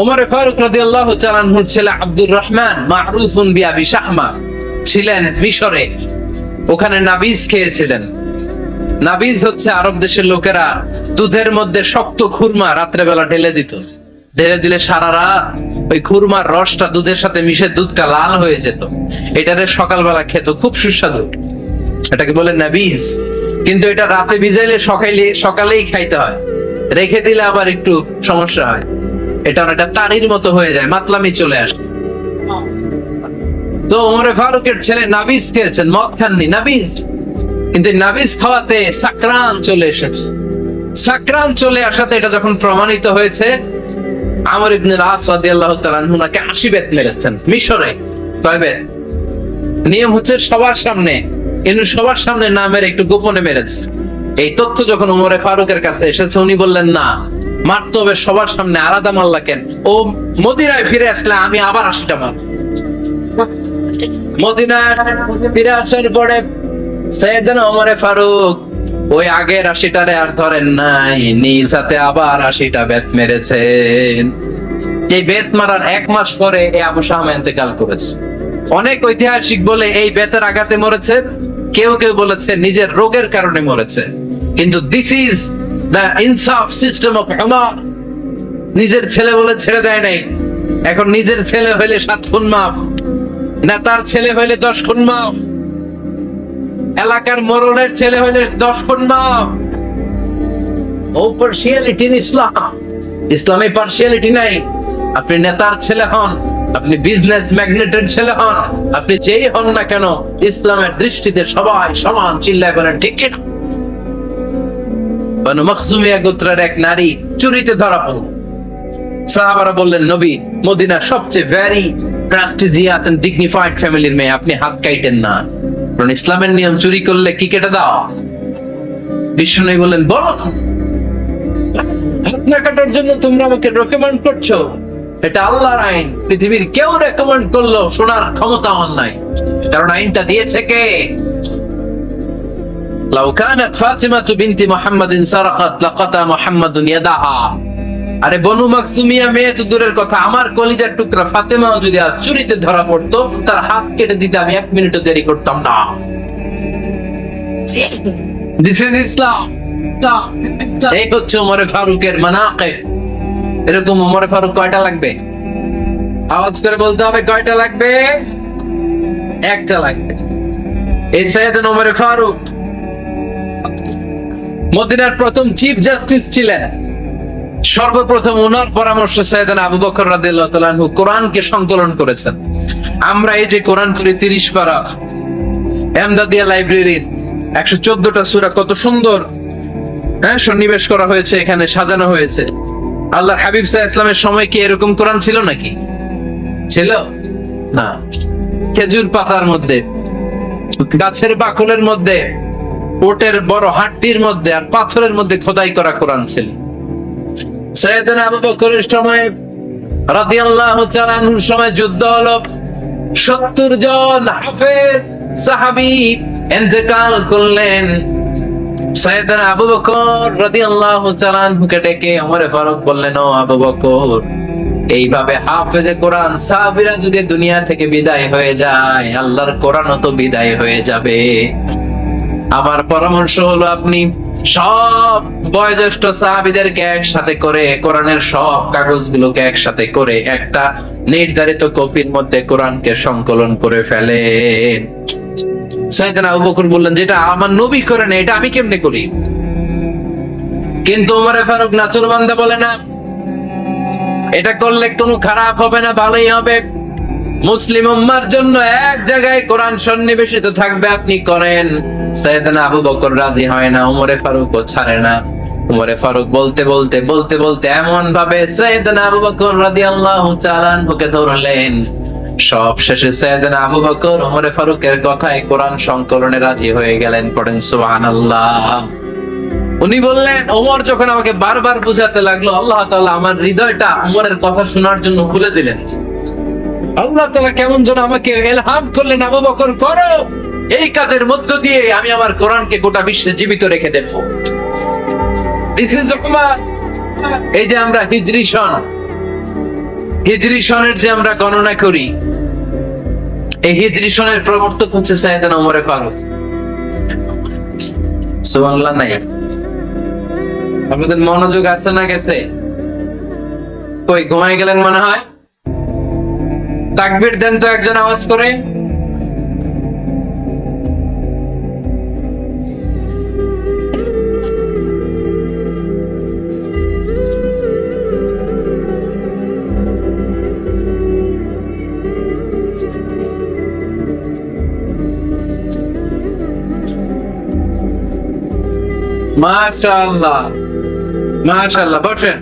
ওমর ফারুক রাদিয়াল্লাহু তাআলা আনহুর ছেলে আব্দুর রহমান মারুফুন বিআবি শাহমা ছিলেন মিশরে। ওখানে নাবিজ খেয়েছিলেন। নাবিজ হচ্ছে আরব দেশের লোকেরা দুধের মধ্যে শক্ত খুরমা রাত্রেবেলা ঢেলে দিত। ঢেলে দিলে সারা রাত ওই খুরমার রসটা দুধের সাথে মিশে দুধটা লাল হয়ে যেত। এটারে সকালবেলা খেত, খুব সুস্বাদু। এটাকে বলে নাবিজ। কিন্তু এটা রাতে ভিজাইলে সকালেই খাইতে হয়, রেখে দিলে আবার একটু সমস্যা হয়। এটা অনেকটা তারির মতো হয়ে যায়, মাতলামি চলে আসে। তো ওমর ফারুকের ছেলে নাবিজ খেয়েছেন, মদ খাননি, নাবিজ। কিন্তু নাবিজ খাওয়াতে সাকরান চলে এসেছে। সাকরান চলে আসাতে এটা যখন প্রমাণিত হয়েছে, আমর ইবনে আস রাদিয়াল্লাহু তাআলা আনহু নাকে 80 বেত মেরেছেন মিশরে। কয় বেত? নিয়ম হচ্ছে সবার সামনে, কিন্তু সবার সামনে না মেরে একটু গোপনে মেরেছে। এই তথ্য যখন ওমরে ফারুকের কাছে এসেছে, উনি বললেন না, মারতে হবে সবার সামনে, আলাদা মারলা কেন? ও মদিনায় ফিরে আসলে আমি আবার 80টা মারব। মদিনায় ফিরে আসার পরে সাইয়েদনা ওমরে ফারুক ওই আগের 80টারে আর ধরেন নাই, নিজ হাতে আবার 80টা বেত মেরেছেন। এই বেত মারার 1 মাস পরে এই আবু শামা ইন্তেকাল করেছে। অনেক ঐতিহাসিক বলে এই বেতের আঘাতে মরেছে, কেউ কেউ বলেছে নিজের রোগের কারণে মরেছে। কিন্তু দিস ইজ দ্য ইনসাফ সিস্টেম অফ উমর। নিজের ছেলে বলে ছেড়ে দেয় নাই। এখন নিজের ছেলে হইলে 7 খুন মাফ, নেতার ছেলে হইলে 10 খুন মাফ, এলাকার মোড়লের ছেলে হইলে 10 খুন মাফ। ও পার্সিয়ালিটি ইন ইসলাম। ইসলামে পার্সিয়ালিটি নাই। আপনি নেতার ছেলে হন, আপনি বিজনেস ম্যাগনেটের ছেলে হন, আপনি যেই হন না কেন, ইসলামের দৃষ্টিতে সবাই সমান। চিল্লায় বলেন ঠিক কি? বানু মখজুমিয়া গোত্রের এক নারী চুরিতে ধরা পড়ল। সাহাবারা বললেন, নবী, মদিনার সবচেয়ে ভেরি প্রেস্টিজিয়াস এন্ড ডিগনিফাইড ফ্যামিলির মেয়ে, আপনি হাত কাটেন না, কারণ ইসলামের নিয়ম চুরি করলে কি কেটে দাও। বিষ্ণু বললেন, বলো, হাত না কাটার জন্য তোমরা আমাকে রেকমেন্ড করছো? এটা আল্লাহর আইন। পৃথিবীর কেউ রেকমেন্ড করলো শোনার ক্ষমতা আমার নাই, কারণ আইনটা দিয়েছে কে? লাউ কানাত ফাতিমা বিনতি মুহাম্মাদিন সারাকাত লাকাতা মুহাম্মাদুন ইয়াদাহা। আরে বনু মাকসুমিয়া মেয়ে তো দূরের কথা, আমার কলিজার টুকরা ফাতেমাও যদি আজ চুরিতে ধরা পড়তো, তার হাত কেটে দিতে আমি 1 মিনিটও দেরি করতাম না। দিস ইজ ইসলাম। এই হচ্ছে ওমর ফারুকের মানাকিব। এরকম ওমর ফারুক কয়টা লাগবে? আওয়াজ করে বলতে হবে, কয়টা লাগবে? 1টা লাগবে। এই সাইয়েদনা ওমর ফারুক মদিনার প্রথম চিফ জাস্টিস ছিলেন। সর্বপ্রথম ওনার পরামর্শে সাইয়েদনা আবু বকর রাদিয়াল্লাহু তাআলা আনহু কোরআনকে সংকলন করেছেন। আমরা এই যে কোরআন পড়ি 30 পারা, এমদাদিয়া লাইব্রেরির 114টা সূরা, কত সুন্দর সন্নিবেশ করা হয়েছে, এখানে সাজানো হয়েছে। আল্লাহর হাবিব সাল্লাল্লাহু আলাইহি ওয়াসাল্লামের সময় কি এরকম কোরআন ছিল নাকি? ছিল না। খেজুর পাতার মধ্যে, গাছের বাকলের মধ্যে, ওটের বড় হাড্ডির মধ্যে আর পাথরের মধ্যে খোদাই করা কোরআন ছিল। সাইয়েদনা আবু বকরের সময় রাদিয়াল্লাহু তাআলা আনহুর সময় যুদ্ধ হলো। 70 জন হাফেজ সাহাবী ইন্তেকাল করলেন। সাইয়েদনা আবু বকর রাদিয়াল্লাহু তাআলা আনহুকে ডেকে ওমর ফারুক বললেন, ও আবু বকর, এইভাবে হাফেজে কোরআন সাহাবীরা যদি দুনিয়া থেকে বিদায় হয়ে যায়, আল্লাহর কোরআনও তো বিদায় হয়ে যাবে। আমার পরামর্শ হলো আপনি সব বয়োজ্যেষ্ঠ সাহাবীদেরকে একসাথে করে কোরআনের সব কাগজগুলোকে একসাথে করে একটা নির্ধারিত কপির মধ্যে কোরআনকে সংকলন করে ফেলেন। সাইয়েদনা আবু বকর বললেন, যেটা আমার নবী করেন এটা আমি কেমনে করি? কিন্তু ওমর ফারুক নাচরবান্দা বলে না, এটা করলে কোনো খারাপ হবে না, ভালোই হবে। মুসলিম উম্মার জন্য এক জায়গায় কোরআন সন্নিবেশিত থাকবে, আপনি করেন। সাইয়েদনা আবু বকর রাজি হয় না, ওমর ফারুকও ছাড়ে না। ওমর ফারুক বলতে বলতে বলতে বলতে এমন ভাবে সাইয়েদনা আবু বকর রাদিয়াল্লাহু তাআলা আনহুকে ধরলেন, সব শেষে সাইয়েদনা আবু বকর ওমর ফারুকের কথায় কোরআন সংকলনে রাজি হয়ে গেলেন। পড়েন সুবহানাল্লাহ। উনি বললেন, ওমর যখন আমাকে বারবার বুঝাতে লাগলো, আল্লাহ তাআলা আমার হৃদয়টা ওমরের কথা শোনার জন্য খুলে দিলেন। আল্লাহ তাআলা কেমন যেন আমাকে ইলহাম করলেন, আবু বকর করো, এই কাজের মধ্য দিয়ে আমি আমার কোরআনকে গোটা বিশ্বে জীবিত রেখে দেব। This is Umar. এই যে আমরা হিজরি সনের যে আমরা গণনা করি, এই হিজরি সনের প্রবর্তক হচ্ছে সাইয়েদনা ওমর ফারুক। সুবহানাল্লাহ নাই? আপনাদের মনোযোগ আছে না গেছে? কই ঘুমাই গেলেন মনে হয়? তাকবীর দেন তো একজন আওয়াজ করে। মাশাআল্লাহ, মাশাআল্লাহ। বসেন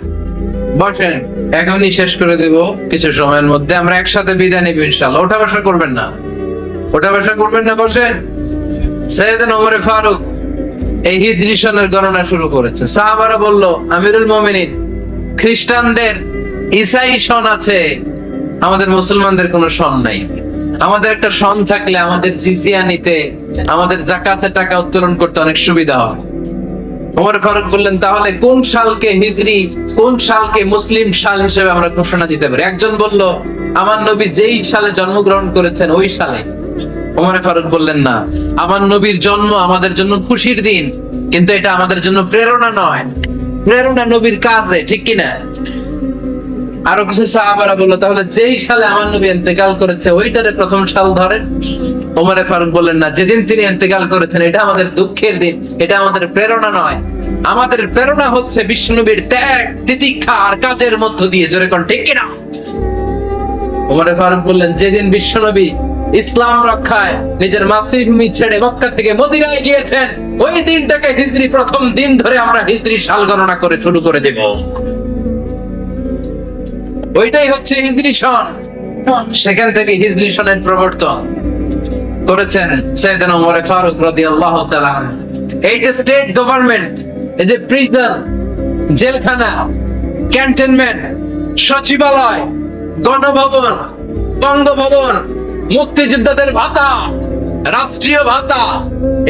বসেন, এখনই শেষ করে দেব কিছু সময়ের মধ্যে। আমরা একসাথে বিদায় নিব ইনশাআল্লাহ। ওঠা বসা করবেন না, ওঠা বসা করবেন না, বসেন। সাইয়েদনা ওমর ফারুক এই হিজরি সনের গণনা শুরু করেছেন। সাহাবারা বলল, আমিরুল মুমিনিন, খ্রিস্টানদের ঈসাই সন আছে, আমাদের মুসলমানদের কোনো সন নাই। আমাদের একটা সন থাকলে আমাদের জিজিয়া নিতে, আমাদের যাকাতের টাকা উত্তোলন করতে অনেক সুবিধা হয়। ওমর ফারুক বললেন, তাহলে কোন সালকে হিজরি, কোন সালকে মুসলিম সাল হিসেবে আমরা ঘোষণা দিতে পারি? একজন বলল, আমার নবী যেই সালে জন্মগ্রহণ করেছেন ওই সালে। ওমর ফারুক বললেন, না, আমার নবীর জন্ম আমাদের জন্য খুশির দিন, কিন্তু এটা আমাদের জন্য প্রেরণা নয়। প্রেরণা নবীর কাজে, ঠিক কিনা? আরো কিছু সাহাবারা বললো, তাহলে যেই সালে আমার নবী ইন্তেকাল করেছে ওইটারে প্রথম সাল ধরেন। ওমর ফারুক বললেন, না, যেদিন তিনি ইন্তেকাল করেছেন এটা আমাদের দুঃখের দিন, এটা আমাদের প্রেরণা নয়। আমাদের প্রেরণা হচ্ছে বিশ্বনবীর ত্যাগ, তিতিক্ষা আর কাজের মধ্য দিয়ে। জোরে কোন ঠিক কিনা? ওমর ফারুক বললেন, যেদিন বিশ্বনবী ইসলাম রক্ষায় নিজের মাতৃভূমি ছেড়ে মক্কা থেকে মদিনায় গিয়েছেন, ওই দিনটাকে হিজরি প্রথম দিন ধরে আমরা হিজরি সাল গণনা করে শুরু করে দেব। ওইটাই হচ্ছে হিজরি সন। সেখান থেকে হিজরি সনের প্রবর্তন করেছেন সাইয়েদনা ওমর ফারুক রাদিয়াল্লাহু তাআলা। এই যে স্টেট গভর্নমেন্ট, এই যে প্রিজন, জেলখানা, ক্যান্টনমেন্ট, সচিবালয়, গণভবন, বঙ্গভবন, মুক্তিযোদ্ধাদের ভাতা, রাষ্ট্রীয় ভাতা,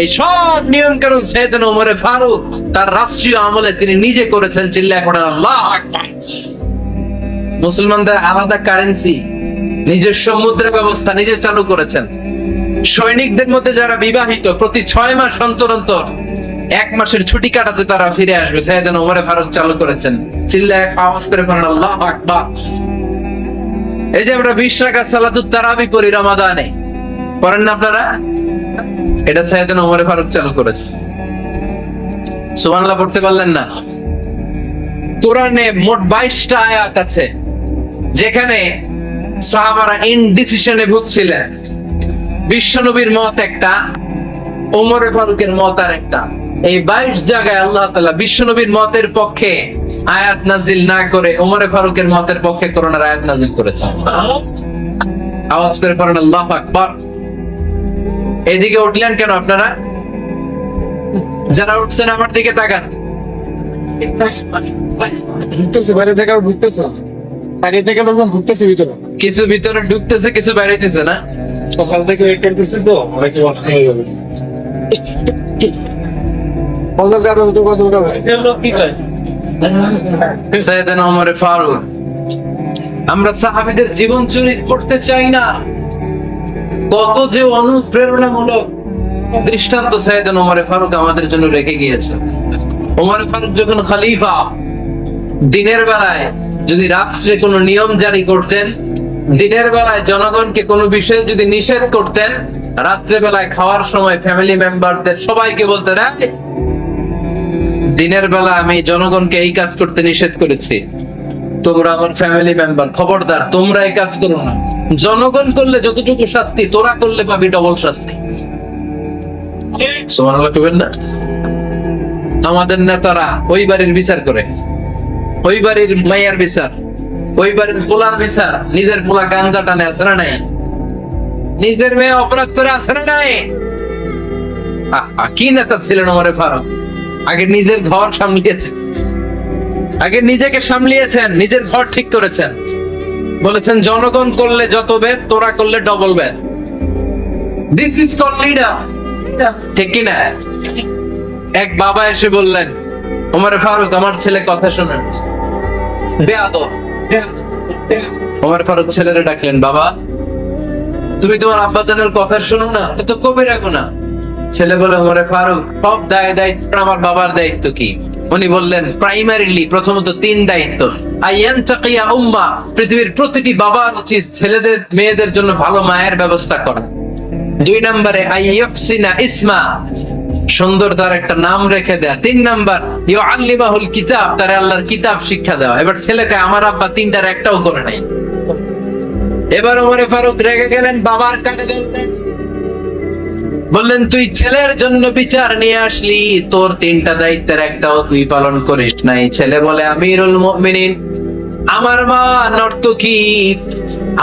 এই সব নিয়ম কানুন সাইয়েদনা ওমর ফারুক তার রাষ্ট্রীয় আমলে তিনি নিজে করেছেন। চিল্লায় পড়েন আল্লাহু আকবার। মুসলমানদের আলাদা কারেন্সি, নিজস্ব মুদ্রা ব্যবস্থা নিজে চালু করেছেন। সৈনিকদের মধ্যে যারা বিবাহিত, প্রতি 6 মাস অন্তর অন্তর 1 মাসের ছুটি কাটাতে তারা ফিরে আসবে, সাইয়েদনা ওমর ফারুক চালু করেছেন। চিল্লায় আওয়াজ করে পড়েন আল্লাহু আকবার। এই যে আমরা 20 রাকাত সালাতুত তারাবি পড়ি রমাদানে, পড়েন না আপনারা? এটা সাইয়েদনা ওমর ফারুক চালু করেছে। সুবহানাল্লাহ পড়তে পারলেন না? কোরআনে মোট 22টা আয়াত আছে যেখানে সাহাবারা ইনডিসিশনে ভুগছিলেন। বিশ্বনবীর মত একটা, ওমর ফারুকের মত আর একটা। এই 22 জায়গায় আল্লাহ তাআলা বিশ্বনবীর মতের পক্ষে আয়াত নাজিল না করে ওমর ফারুকের মতের পক্ষে করোনার আয়াত নাজিল করেছেন। আওয়াজ করে পড়েন আল্লাহু আকবার। এদিকে উঠলেন কেন আপনারা? যারা উঠছেন আমার দিকে তাকান। কিছু ভিতরে ঢুকতেছে, কিছু বাইরেতেছে না। সকাল থেকে ওয়েট করতেছি তো, অনেকে অসুস্থ হয়ে যাবে। সাইয়েদনা ওমর ফারুক। আমরা সাহাবীদের জীবন চরিত পড়তে চাই না, কত যে অনুপ্রেরণামূলক দৃষ্টান্ত সাইয়েদনা ওমর ফারুক আমাদের জন্য রেখে গিয়েছে। ওমর ফারুক যখন খলিফা, দিনের বেলায় যদি রাষ্ট্রে কোনো নিয়ম জারি করতেন, দিনের বেলায় জনগণকে কোনো বিষয়ে যদি নিষেধ করতেন, রাত্রে বেলায় খাওয়ার সময় ফ্যামিলি মেম্বারদের সবাইকে বলতেন, দিনের বেলা আমি জনগণকে এই কাজ করতে নিষেধ করেছি, তোমরা আমার ফ্যামিলি মেম্বার, খবরদার তোমরা এই কাজ করো না। জনগণ করলে যতটুকু শাস্তি, তোরা করলে পাবি ডবল শাস্তি। সুবহানাল্লাহ কইবেন না? আমাদের নেতারা ওই বাড়ির বিচার করে, ওই বাড়ির মাইয়ার বিচার, ওই বাড়ির পোলার বিচার, নিজের পোলা গাঞ্জা টানে আছে না নাই? নিজের মেয়ে অপরাধ করে আছে না নাই? কি নেতা ছিলেন ওমর ফারুক! আগে নিজের ঘর সামলিয়েছেন, আগে নিজেকে সামলিয়েছেন, নিজের ঘর ঠিক করেছেন। বলেছেন জনগণ করলে যত বেদ, তোরা করলে ডবল বেদ। দিস ইজ কল্ড লিডার, ঠিক কি না? এক বাবা এসে বললেন, ওমর ফারুক আমার ছেলে কথা শোনেন। বেয়াদব। ওমর ফারুক ছেলেরে ডাকলেন, বাবা তুমি তোমার আব্বা জানের কথা শোনো না, এটা তো কবিরা গুনাহ। ছেলে বলে, ওমরে ফারুক সব দায়িত্ব আমার বাবার দায়িত্ব কি? উনি বললেন, প্রাইমারিলি প্রথমত 3 দায়িত্ব। আইয়ান চাকিয়া উম্মা, পৃথিবীর প্রতিটি বাবার উচিত ছেলেদের মেয়েদের জন্য ভালো মায়ের ব্যবস্থা করা। 2 নম্বরে আইয়াকসিনা ইসমা, সুন্দর তার একটা নাম রেখে দেয়া। 3 নাম্বার ইউআল্লিমাহুল কিতাব, তার আল্লাহর কিতাব শিক্ষা দেওয়া। এবার ছেলেকে আমার আব্বা 3টার একটাও করে নাই। এবার ওমরে ফারুক রেগে গেলেন, বাবার কানে ধরলেন, বললেন তুই ছেলের জন্য বিচার নিয়ে আসলি, তোর 3টা দায়িত্বের একটাও তুই পালন করিস নাই। ছেলে বলে, আমিরুল মুমিনিন, আমার মা নর্তকী,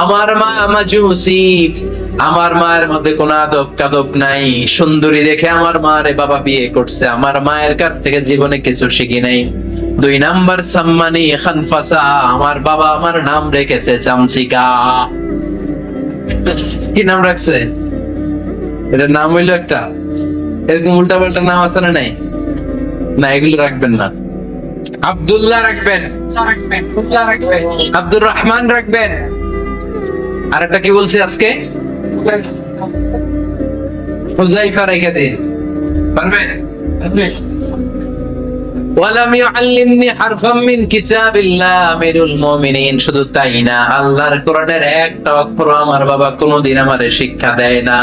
আমার মা মাজুসি, আমার মায়ের মধ্যে কোনো আদব কাদব নাই। সুন্দরী দেখে আমার মারে বাবা বিয়ে করছে, আমার মায়ের কাছ থেকে জীবনে কিছু শিখি নাই। 2 নাম্বার সাম্মানি খানফাসা, আমার বাবা আমার নাম রেখেছে চামচিকা। কি নাম রাখছে? এটার নাম হইলো একটা, এরকম উল্টা পাল্টা নাম আছে না? নাই না, এগুলো রাখবেন না। আব্দুল্লাহ রাখবেন, আব্দুর রহমান রাখবেন। আর একটা কি বলছি আজকে? হুযাইফা রেখে দিন, পারবেন? ওয়ালাম ইউআল্লিমনি হারফাম মিন কিতাবিল্লাহ, আমিরুল মুমিনিন। শুধু তাই না, আল্লাহর কোরআনের একটা অক্ষর আমার বাবা কোনোদিন আমারে শিক্ষা দেয় না।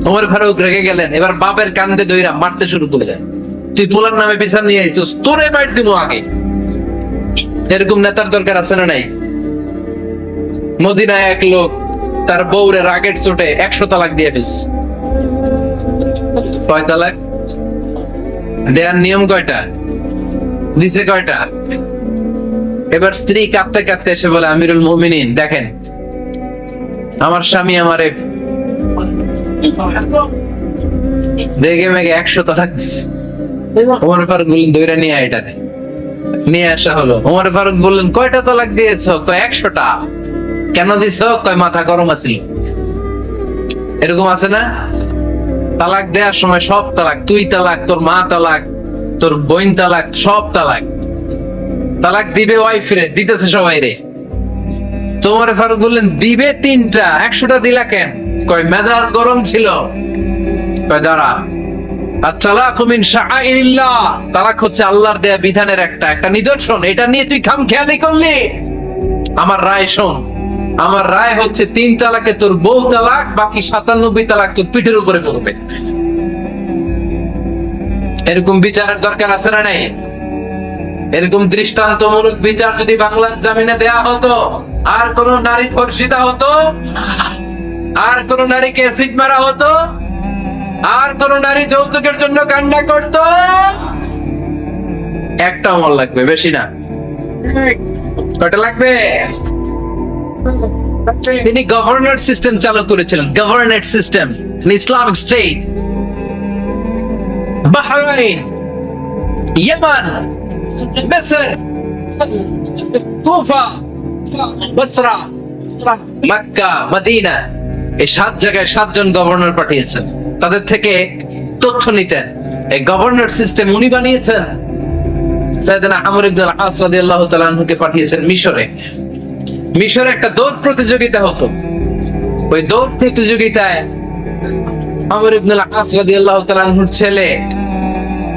ওমর ফারুক রেগে গেলেন, এবার বাপের কান্দে ধইরা মারতে শুরু করলেন। তুই পোলার নামে বিচার নিয়ে আইছিস, তোরে মার দিমু আগে। এরকম নেতার দরকার আছে না নাই? মদিনায় এক লোক তার বউরে রাগের চোটে 100 তালাক দিয়ে ফেলছে। কয় তালাক দেয়ার নিয়ম? কয়টা দিছে? কয়টা? এবার স্ত্রী কাঁদতে কাঁদতে এসে বলে, আমিরুল মুমিনিন দেখেন, আমার স্বামী আমারে দেখে মেঘে 100 তালাক দিছে। ওমর ফারুক বললেন, দইরা নিয়ে আয়, এটাকে নিয়ে আসা হলো। ওমর ফারুক বললেন, কয়টা তালাক দিয়েছো? কয় 100টা। কেন দিছো? কয় মাথা গরম আছিল। এরকম আছে না? তালাক দেওয়ার সময় সব তালাক, তুই তালাক, তোর মা তালাক, তোর বোন তালাক, সব তালাক। তালাক দিবে ওয়াইফ রে, দিতেছে সবাই রে। তোমার ফারুক বললেন, দিবে 3টা, 100টা দিলা কেন? কয় মেজাজ গরম ছিল। কয় দাঁড়া, আত-তালাকু মিন শাআইরিল্লাহ, তালাক হচ্ছে আল্লাহর দেয়া বিধানের একটা নিদর্শন। এটা নিয়ে তুই খামখেয়ালি করলি? আমার রায় শোন, আমার রায় হচ্ছে 3 তালাকে তোর বউ তালাক, বাকি 97 তালাক তোর পিঠের উপরে পড়বে। এরকম বিচারের দরকার আছে না নাই? এরকম দৃষ্টান্তমূলক বিচার যদি বাংলার জমিনে দেয়া হতো, আর কোন নারী ধর্ষিতা হতো, আর কোন নারীকে অ্যাসিড মারা হতো, আর কোন নারী যৌতুকের জন্য কান্না করত, একটা অমর লাগবে, বেশি না। কয়টা লাগবে? তিনি গভর্নর সিস্টেম চালু করেছিলেন, governor system, Islamic state. Bahrain, Yemen, মিসর, কুফা, বসরা, মক্কা, মদিনা, এই 7 জায়গায় 7 জন গভর্নর পাঠিয়েছেন। তাদের থেকে তথ্য নিতেন। এই গভর্নর সিস্টেম উনি বানিয়েছেন। সাইয়েদনা আমর ইবনে আল-আস রাদিয়াল্লাহু তাআলা আনহুকে পাঠিয়েছেন মিশরে। মিশরে একটা দৌড় প্রতিযোগিতা হতো। ওই দৌড় প্রতিযোগিতায় আমর ইবনে আল-আস রাদিয়াল্লাহু তাআলা আনহুর ছেলে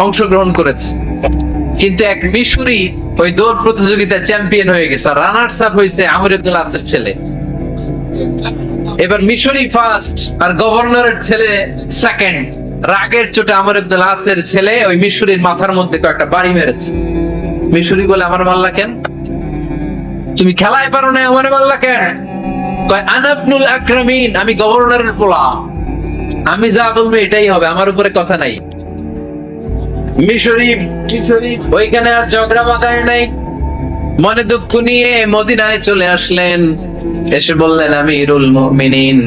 অংশগ্রহণ করেছে, কিন্তু এক মিশরি ওই দৌড় প্রতিযোগিতায় চ্যাম্পিয়ন হয়ে গেছে। রানার্স আপ হয়েছে আমর ইবনে আল-আসের ছেলে। এবার মিশরি ফার্স্ট আর গভর্নরের ছেলে সেকেন্ড। রাগের চোটে আমর ইবনে আল-আসের ছেলে ওই মিশরির মাথার মধ্যে কয়েকটা বাড়ি মেরেছে। মিশরি বলে, আমার মাল্লা কেন? তুমি খেলায় পারো না, আমার মাল্লা কেন? কয়, আনা ইবনুল আকরামিন, আমি গভর্নরের পোলা, আমি যা বলবো এটাই হবে, আমার উপরে কথা নাই। মিশরি ওইখানে আর ঝগড়া বাঁধায় নাই, মনে দুঃখ নিয়ে মদিনায় চলে আসলেন। এসে বললেন, আমিরুল মুমিনিন,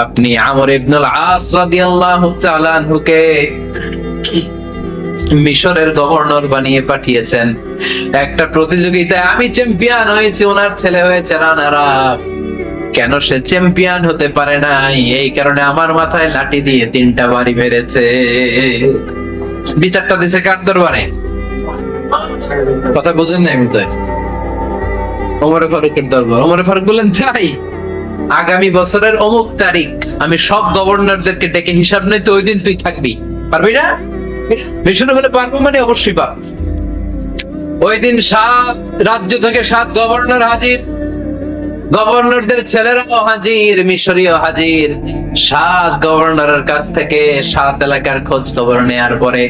আপনি আমর ইবনুল আস রাদিয়াল্লাহু তাআলা আনহুকে মিশরের গভর্নর বানিয়ে পাঠিয়েছেন। একটা প্রতিযোগিতায় আমি চ্যাম্পিয়ন হয়েছি, ওনার ছেলে হয়েছে রানার আপ। কেন সে চ্যাম্পিয়ন হতে পারে নাই? এই কারণে আমার মাথায় লাঠি দিয়ে 3টা বাড়ি মেরেছে। বিচারটা দিছে কার দরবারে? কথা বুঝেন নাই মতো ওমর ফারুকের দরবার। ওমর ফারুক বললেন, তাই আগামী বছরের অমুক তারিখ আমি সব গভর্নরদেরকে ডেকে হিসাব নেই, তো ওই দিন তুই থাকবি, পারবি না? মিশনে বলে পারবো, মানে অবশ্যই পার। ওই দিন 7 রাজ্য থেকে 7 গভর্নর হাজির, গভর্নরদের ছেলেরাও হাজির, মিশরীয় হাজির। 7 গভর্নরের কাছ থেকে 7 এলাকার খোঁজ খবর নেয়ার পরে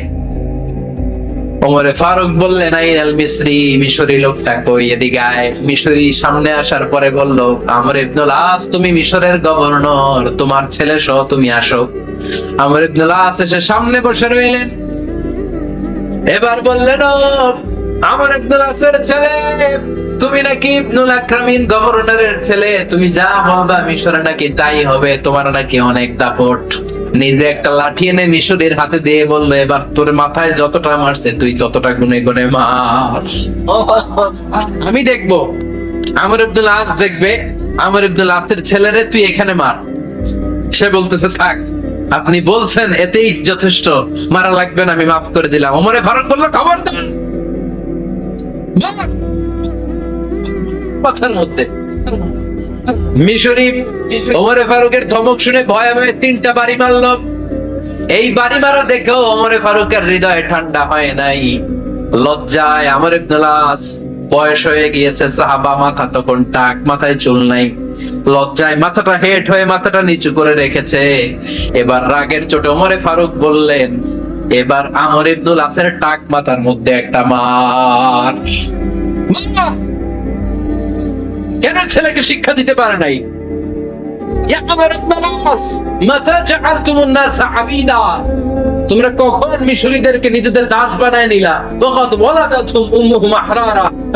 ওমরে ফারুক বললেন, আইনাল মিসরি, মিশরি লোকটা কই, এদিকে আয়। মিশরি সামনে আসার পরে বলল, আমর ইবনুল আস, তুমি মিশরের গভর্নর, তোমার ছেলে সহ তুমি আসো। আমর ইবনুল আস এসে সামনে বসে রইলেন। এবার বললেন, ও আমর ইবনুল আসের ছেলে, তুমি নাকি ইবনুল আকরামিন গভর্নরের ছেলে, তুমি যা বলবা মিশরে নাকি তাই হবে, তোমার নাকি অনেক দাপট। নিজে একটা লাঠি এনে মিশরের হাতে দিয়ে বললো, এবার তোর মাথায় যতটা মারছে তুই ততটা গুনে গুনে মার, আমি দেখবো। আমর ইবনুল আস দেখবে, আমর ইবনুল আসের ছেলেরে তুই এখানে মার। সে বলতেছে, থাক, আপনি বলছেন এতেই যথেষ্ট, মারা লাগবে না, আমি মাফ করে দিলাম। ওমরে ফারুক বলল, খবরদার, মার। কথার মধ্যে মিশরি ওমরে ফারুকের ধমক শুনে ভয়ে ভয়ে 3টা বাড়ি মারল। এই বাড়ি মারা দেখেও ওমরে ফারুকের হৃদয় ঠান্ডা হয় নাই। লজ্জায় আমর ইবনুল আস, বয়স হয়ে গিয়েছে, সাহাবা, মাথা তখন টাক, মাথায় চুল নাই, লজ্জায় মাথাটা হেট হয়ে মাথাটা নিচু করে রেখেছে। এবার রাগের চোটে ওমরে ফারুক বললেন, এবার আমর ইবনুল আসের টাক মাথার মধ্যে একটা মার। কেন ছেলেকে শিক্ষা দিতে পারে নাই? তোমরা কখন মিশরীদেরকে নিজেদের দাস বানায় নিলা?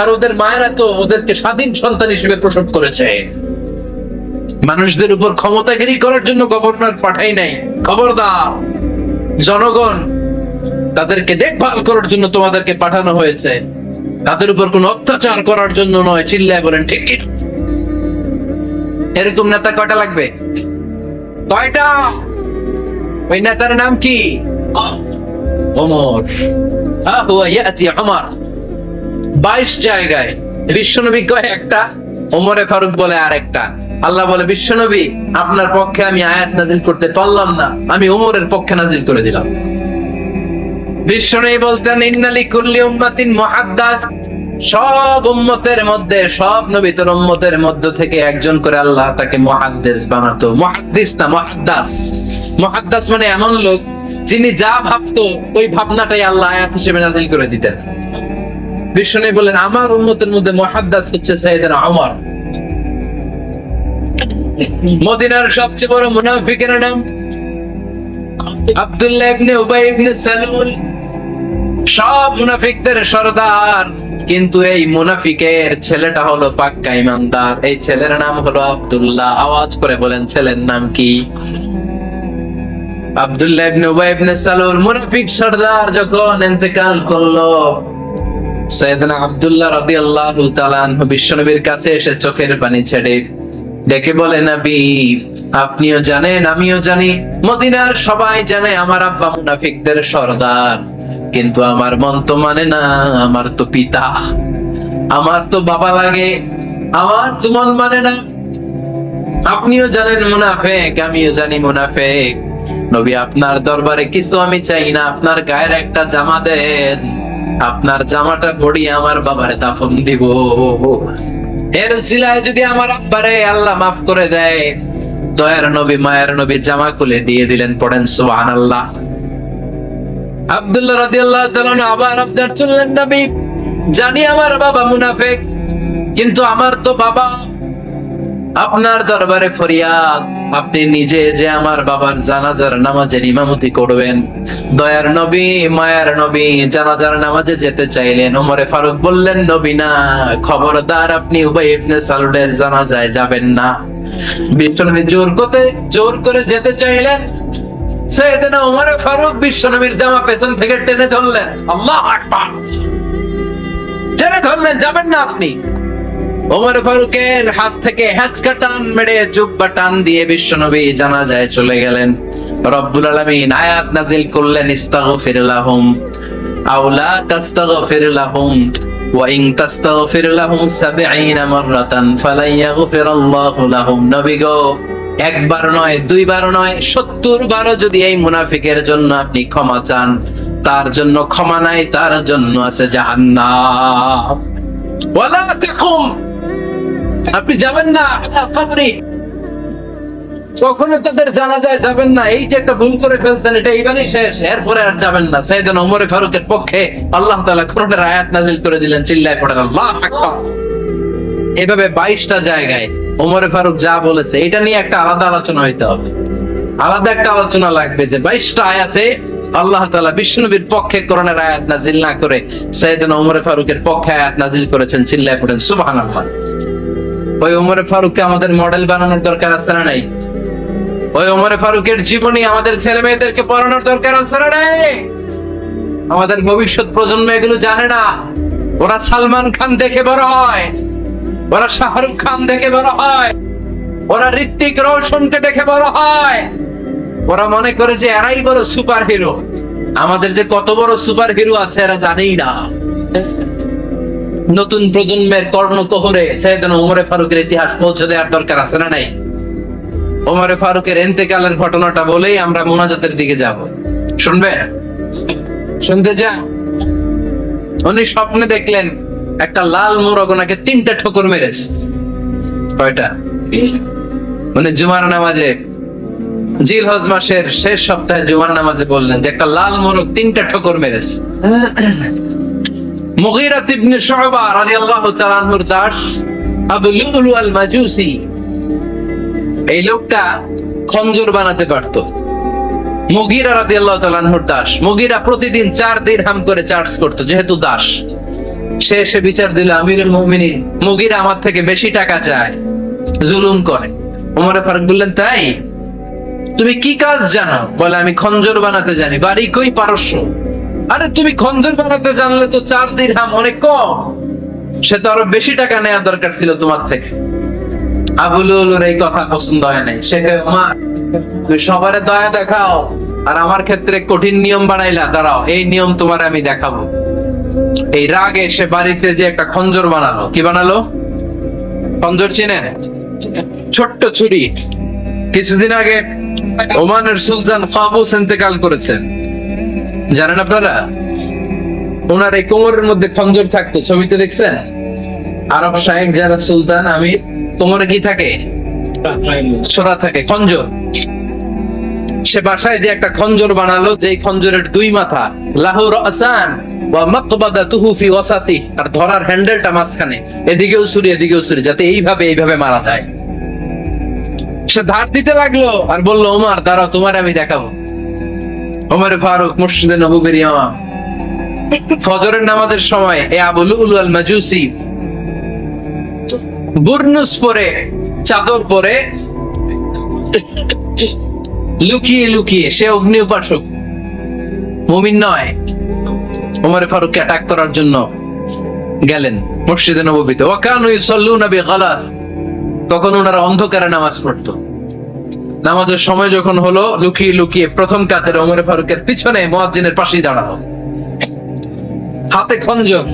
আর ওদের মায়েরা তো ওদেরকে স্বাধীন সন্তান হিসেবে প্রসব করেছে। মানুষদের উপর ক্ষমতাগিরি করার জন্য গভর্নর পাঠাই নাই। খবরদার, জনগণ তাদেরকে দেখভাল করার জন্য তোমাদেরকে পাঠানো হয়েছে, তাদের উপর কোন অত্যাচার করার জন্য নয়। চিল্লায় বলেন ঠিক কি? এরকম নেতা কয়টা লাগবে? কয়টা? ওই নেতার নাম কি? ওমর। হুয়া ইয়াতি ওমর। 22 জায়গায় বিশ্বনবী কয় একটা, ওমরে ফারুক বলে আরেকটা। আল্লাহ বলে, বিশ্বনবী আপনার পক্ষে আমি আয়াত নাজিল করতে পারলাম না, আমি ওমরের পক্ষে নাজিল করে দিলাম। বিশ্বনবী বলতেন, ইন্নালি কুল্লি উম্মাতিন মুহাদ্দাস, সব উম্মতের মধ্যে, সব নবীর উম্মতের মধ্য থেকে একজন করে আল্লাহ তাকে মুহাদ্দিস বানাতো। মুহাদ্দিস না, মুহাদ্দাস। মুহাদ্দাস মানে এমন লোক যিনি যা ভাবতো ওই ভাবনাটাই আল্লাহ আয়াত হিসেবে নাজিল করে দিতেন। বিশ্বনবী বলেন, আমার উম্মতের মধ্যে মুহাদ্দাস হচ্ছে সাইয়েদনা ওমর। মদিনার সবচেয়ে বড় মুনাফিকের নাম আব্দুল্লাহ ইবনে উবাই ইবনে সালুল। সব মুনাফিকদের সরদার, কিন্তু এই মুনাফিকের ছেলেটা হলো পাক্কা ইমানদার। এই ছেলের নাম হলো আব্দুল্লাহ। আওয়াজ করে বলেন, ছেলের নাম কি? আব্দুল্লাহ ইবনে উবাই ইবনে সালুল। মুনাফিক সরদার যখন ইন্তেকাল করলো, সাইয়েদনা আব্দুল্লাহ রাদিয়াল্লাহু তাআলা আনহু বিশ্বনবীর কাছে এসে চোখের পানি ছেড়ে ডেকে বলে, নবী আপনিও জানেন, আমিও জানি, মদিনার সবাই জানে আমার আব্বা মুনাফিকদের সরদার, কিন্তু আমার মন তো মানে না, আমার তো পিতা, আমার তো বাবা লাগে, আমার তো মন মানে না। আপনিও জানেন মুনাফিক, আমিও জানি মুনাফিক। নবী আপনার দরবারে কিছু আমি চাই না, আপনার গায়ের একটা জামা দেন, আপনার জামাটা পরিয়ে আমার বাবারে দাফন দিব। এর উসিলায় যদি আমার আব্বারে আল্লাহ মাফ করে দেয়, দয়ার নবী মায়ের নবী জামা খুলে দিয়ে দিলেন। পড়েন সুবহানাল্লাহ। আব্দুল্লাহ রাদিয়াল্লাহু তাআলা আবার আবদার চললেন, নবী জানি আমার বাবা মুনাফিক, কিন্তু আমার তো বাবা। আপনার দরবারে ফরিয়াদ, আপনি নিজে যে আমার বাবার জানাজার নামাজের ইমামতি করবেন। দয়ার নবী মায়ার নবী জানাজার নামাজে যেতে চাইলেন। ওমরে ফারুক বললেন, নবী না, খবরদার, আপনি উবাই ইবনে সালুলের জানাজায় যাবেন না। বিশ্বনবী জোর করে যেতে চাইলেন। সাইয়েদনা ওমরে ফারুক বিশ্বনবীর জামা পেছন থেকে টেনে ধরলেন। আল্লাহু আকবার। টেনে ধরলেন, যাবেন না আপনি। ওমর ফারুকের হাত থেকে হ্যাচকা টান মেরে জুব্বা টান দিয়ে বিশ্বনবী জানাজায় চলে গেলেন। রব্বুল আলামিন আয়াত নাজিল করলেন, ইস্তাগফির লাহুম, আও লা তাস্তাগফির লাহুম ওয়া ইন তাস্তাগফির লাহুম 70 মাররাতান ফালা ইয়াগফিরাল্লাহু লাহুম। নবী গো, একবার নয়, দুইবার নয়, 70 বারও যদি এই মুনাফিকের জন্য আপনি ক্ষমা চান, তার জন্য ক্ষমা নাই, তার জন্য আছে জাহান্নাম। ওয়ালা তাকুম, আপনি যাবেন না আলা কবরি, কখনো তাদের জানাজায় যাবেন না। এই যে একটা ভুল করে ফেলছেন, এটা এইবারই শেষ, এরপরে আর যাবেন না। সাইয়েদনা ওমর ফারুকের পক্ষে আল্লাহ তাআলা কোরআনের আয়াত নাযিল করে দিলেন, চিল্লায় পড়েন আল্লাহু আকবার। এভাবে 22টা জায়গায় ওমর ফারুক যা বলেছে, এটা নিয়ে একটা আলাদা আলোচনা হইতে হবে, আলাদা একটা আলোচনা লাগবে যে 22টা আয়াতে আল্লাহ তাআলা বিশ্বনবীর পক্ষে কোরআনের আয়াত নাযিল না করে সাইয়েদনা ওমর ফারুকের পক্ষে আয়াত নাযিল করেছেন, চিল্লায় পড়েন সুবহানাল্লাহ। ওই ওমর ফারুককে আমাদের মডেল বানানোর দরকার আছে না নাই? ওই ওমর ফারুকের জীবনী আমাদের ছেলে মেয়েদেরকে পড়ানোর দরকার আছে না নাই? আমাদের ভবিষ্যৎ প্রজন্ম এগুলো জানে না। ওরা সালমান খান দেখে বড় হয়, ওরা শাহরুখ খান দেখে বড় হয়, ওরা ঋত্বিক রোশনকে দেখে বড় হয়। ওরা মনে করে যে এরাই বড় সুপার হিরো। আমাদের যে কত বড় সুপার হিরো আছে এরা জানেই না। নতুন প্রজন্মের কর্ণকহরে সাইয়েদনা ওমর ফারুকের ইতিহাস পৌঁছে দেওয়ার দরকার আছে না নাই? ওমর ফারুকের ইন্তেকালের ঘটনাটা বলেই আমরা মুনাজাতের দিকে যাব। শুনবেন? শুনতে চান? উনি স্বপ্নে দেখলেন একটা লাল মোরগ ওনাকে 3টা ঠোকর মেরেছে। কয়টা? মানে জুমার নামাজে, জিলহজ মাসের শেষ সপ্তাহে জুমার নামাজে বললেন যে একটা লাল মোরগ 3টা ঠোকর মেরেছে। মুগীরা ইবনে শুবা রাদিয়াল্লাহু তাআলা আনহুর দাস আবু লুলু আল মাজুসি, এই লোকটা খঞ্জর বানাতে পারতো। মুগীরা রাদিয়াল্লাহু তাআলা আনহুর দাস। মুগীরা প্রতিদিন 4 দিরহাম করে চার্জ করত, যেহেতু দাস। সে এসে বিচার দিল, আমিরুল মুমিনিন, মুগীরা আমার থেকে বেশি টাকা চায়, জুলুম করে। ওমর ফারুক বললেন, তাই? তুমি কি কাজ জানো? বলে, আমি খঞ্জর বানাতে জানি। বাড়ি কই? পারস্য। আরে তুমি খঞ্জর বানাতে জানলে তো 4 দিরহাম অনেক কম, সে তো আরো বেশি টাকা নেওয়া দরকার ছিল তোমার থেকে। আবু লুলুর এই কথা পছন্দ হয় নাই। সে কয়, ওমর, তুমি সবারে দয়া দেখাও আর আমার ক্ষেত্রে কঠিন নিয়ম বানাইলা, দাঁড়াও, এই নিয়ম তোমার আমি দেখাবো। এই রাগে সে বাড়িতে যে একটা খঞ্জর বানালো। কি বানালো? খঞ্জর চিনেন? ছোট্ট ছুরি। কিছুদিন আগে ওমানের সুলতান কাবুস ইন্তেকাল করেছেন, জানেন আপনারা? ওনার এই কোমরের মধ্যে খঞ্জর থাকতো, ছবিতে দেখছেন? আরব শাহেক যারা সুলতান, আমির, কোমরে কি থাকে? ছোরা থাকে, খঞ্জর। সে বাসায় যে একটা খঞ্জর বানালো, যে খঞ্জরের 2 মাথা, লাহু রাসান ওয়া মাকবাদাতুহু ফি ওয়াসাতি, আর ধরার হ্যান্ডেলটা মাঝখানে, এদিকেও ছুরি এদিকেও ছুরি, যাতে এইভাবে মারা যায়। সে ধার দিতে লাগলো আর বলল, ওমর দাঁড়াও, তোমার আমি দেখাবো। ওমর ফারুক মসজিদে নববীর ইমাম। ফজরের নামাজের সময় এই আবু লুলু আল মাজুসি বুরনুস পরে, চাদর পরে, লুকিয়ে লুকিয়ে, সে অগ্নি উপাসক, মুমিন নয়, ওমর ফারুককে অ্যাটাক করার জন্য গেলেন মসজিদে নববীতে। ওয়া কানু ইউসাল্লুনা বিগালাত, তখন ওনারা অন্ধকারে নামাজ পড়তো। নামাজের সময় যখন হলো, লুকিয়ে লুকিয়ে প্রথম কাতারে ওমর ফারুকের পিছনে মুয়াজ্জিনের পাশেই দাঁড়ালো, হাতে খঞ্জর।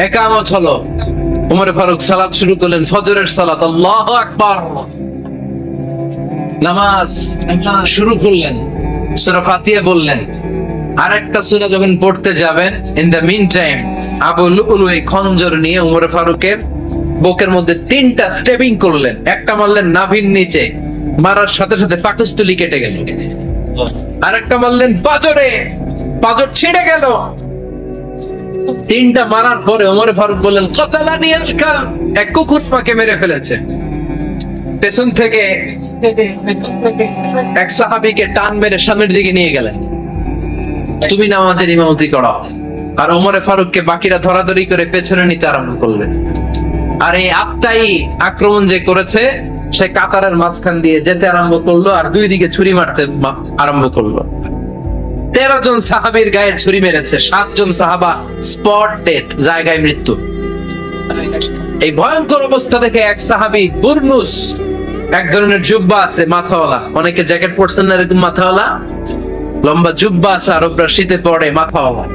ইকামত হলো, ওমর ফারুক সালাত শুরু করলেন, ফজরের সালাত। আল্লাহু আকবার। নামাজ শুরু করলেন, সূরা ফাতিহা বললেন। আরেকটা সূরা যখন পড়তে যাবেন, in the mean time Abu Lulu এই খঞ্জর নিয়ে ওমর ফারুকের বুকের মধ্যে 3টা স্টেবিং করলেন। একটা মারলেন নাভির নিচে, মারার সাথে সাথে পাকস্থলী কেটে গেল। আরেকটা মারলেন পাজরে, পাজর ছিঁড়ে গেল। 3টা মারার পরে ওমর ফারুক বললেন, কাতালানি আল কালব, এক কুকুর আমাকে মেরে ফেলেছে। পেছন থেকে এক সাহাবীকে টান মেরে সামনের দিকে নিয়ে গেলেন, তুমি নামাজের ইমামতি করো। আর ওমর ফারুককে বাকিরা ধরাধরি করে পেছনে নিতে আরম্ভ করলেন। আর এই আত্মাই আক্রমণ যে করেছে, সে কাতারের মাঝখান দিয়ে যেতে আরম্ভ করলো আর 2 দিকে ছুরি মারতে আরম্ভ করলো। 13 জন সাহাবীর গায়ে ছুরি মেরেছে, 7 জন সাহাবা স্পট ডেথ, জায়গায় মৃত্যু। এই ভয়ঙ্কর অবস্থা দেখে এক সাহাবী বুরনুস, এক ধরনের জুব্বা আছে মাথাওয়ালা, অনেকে জ্যাকেট পরছেন না এরকম মাথাওয়ালা, লম্বা জুব্বা আছে, আরবরা শীতে পরে মাথাওয়ালা,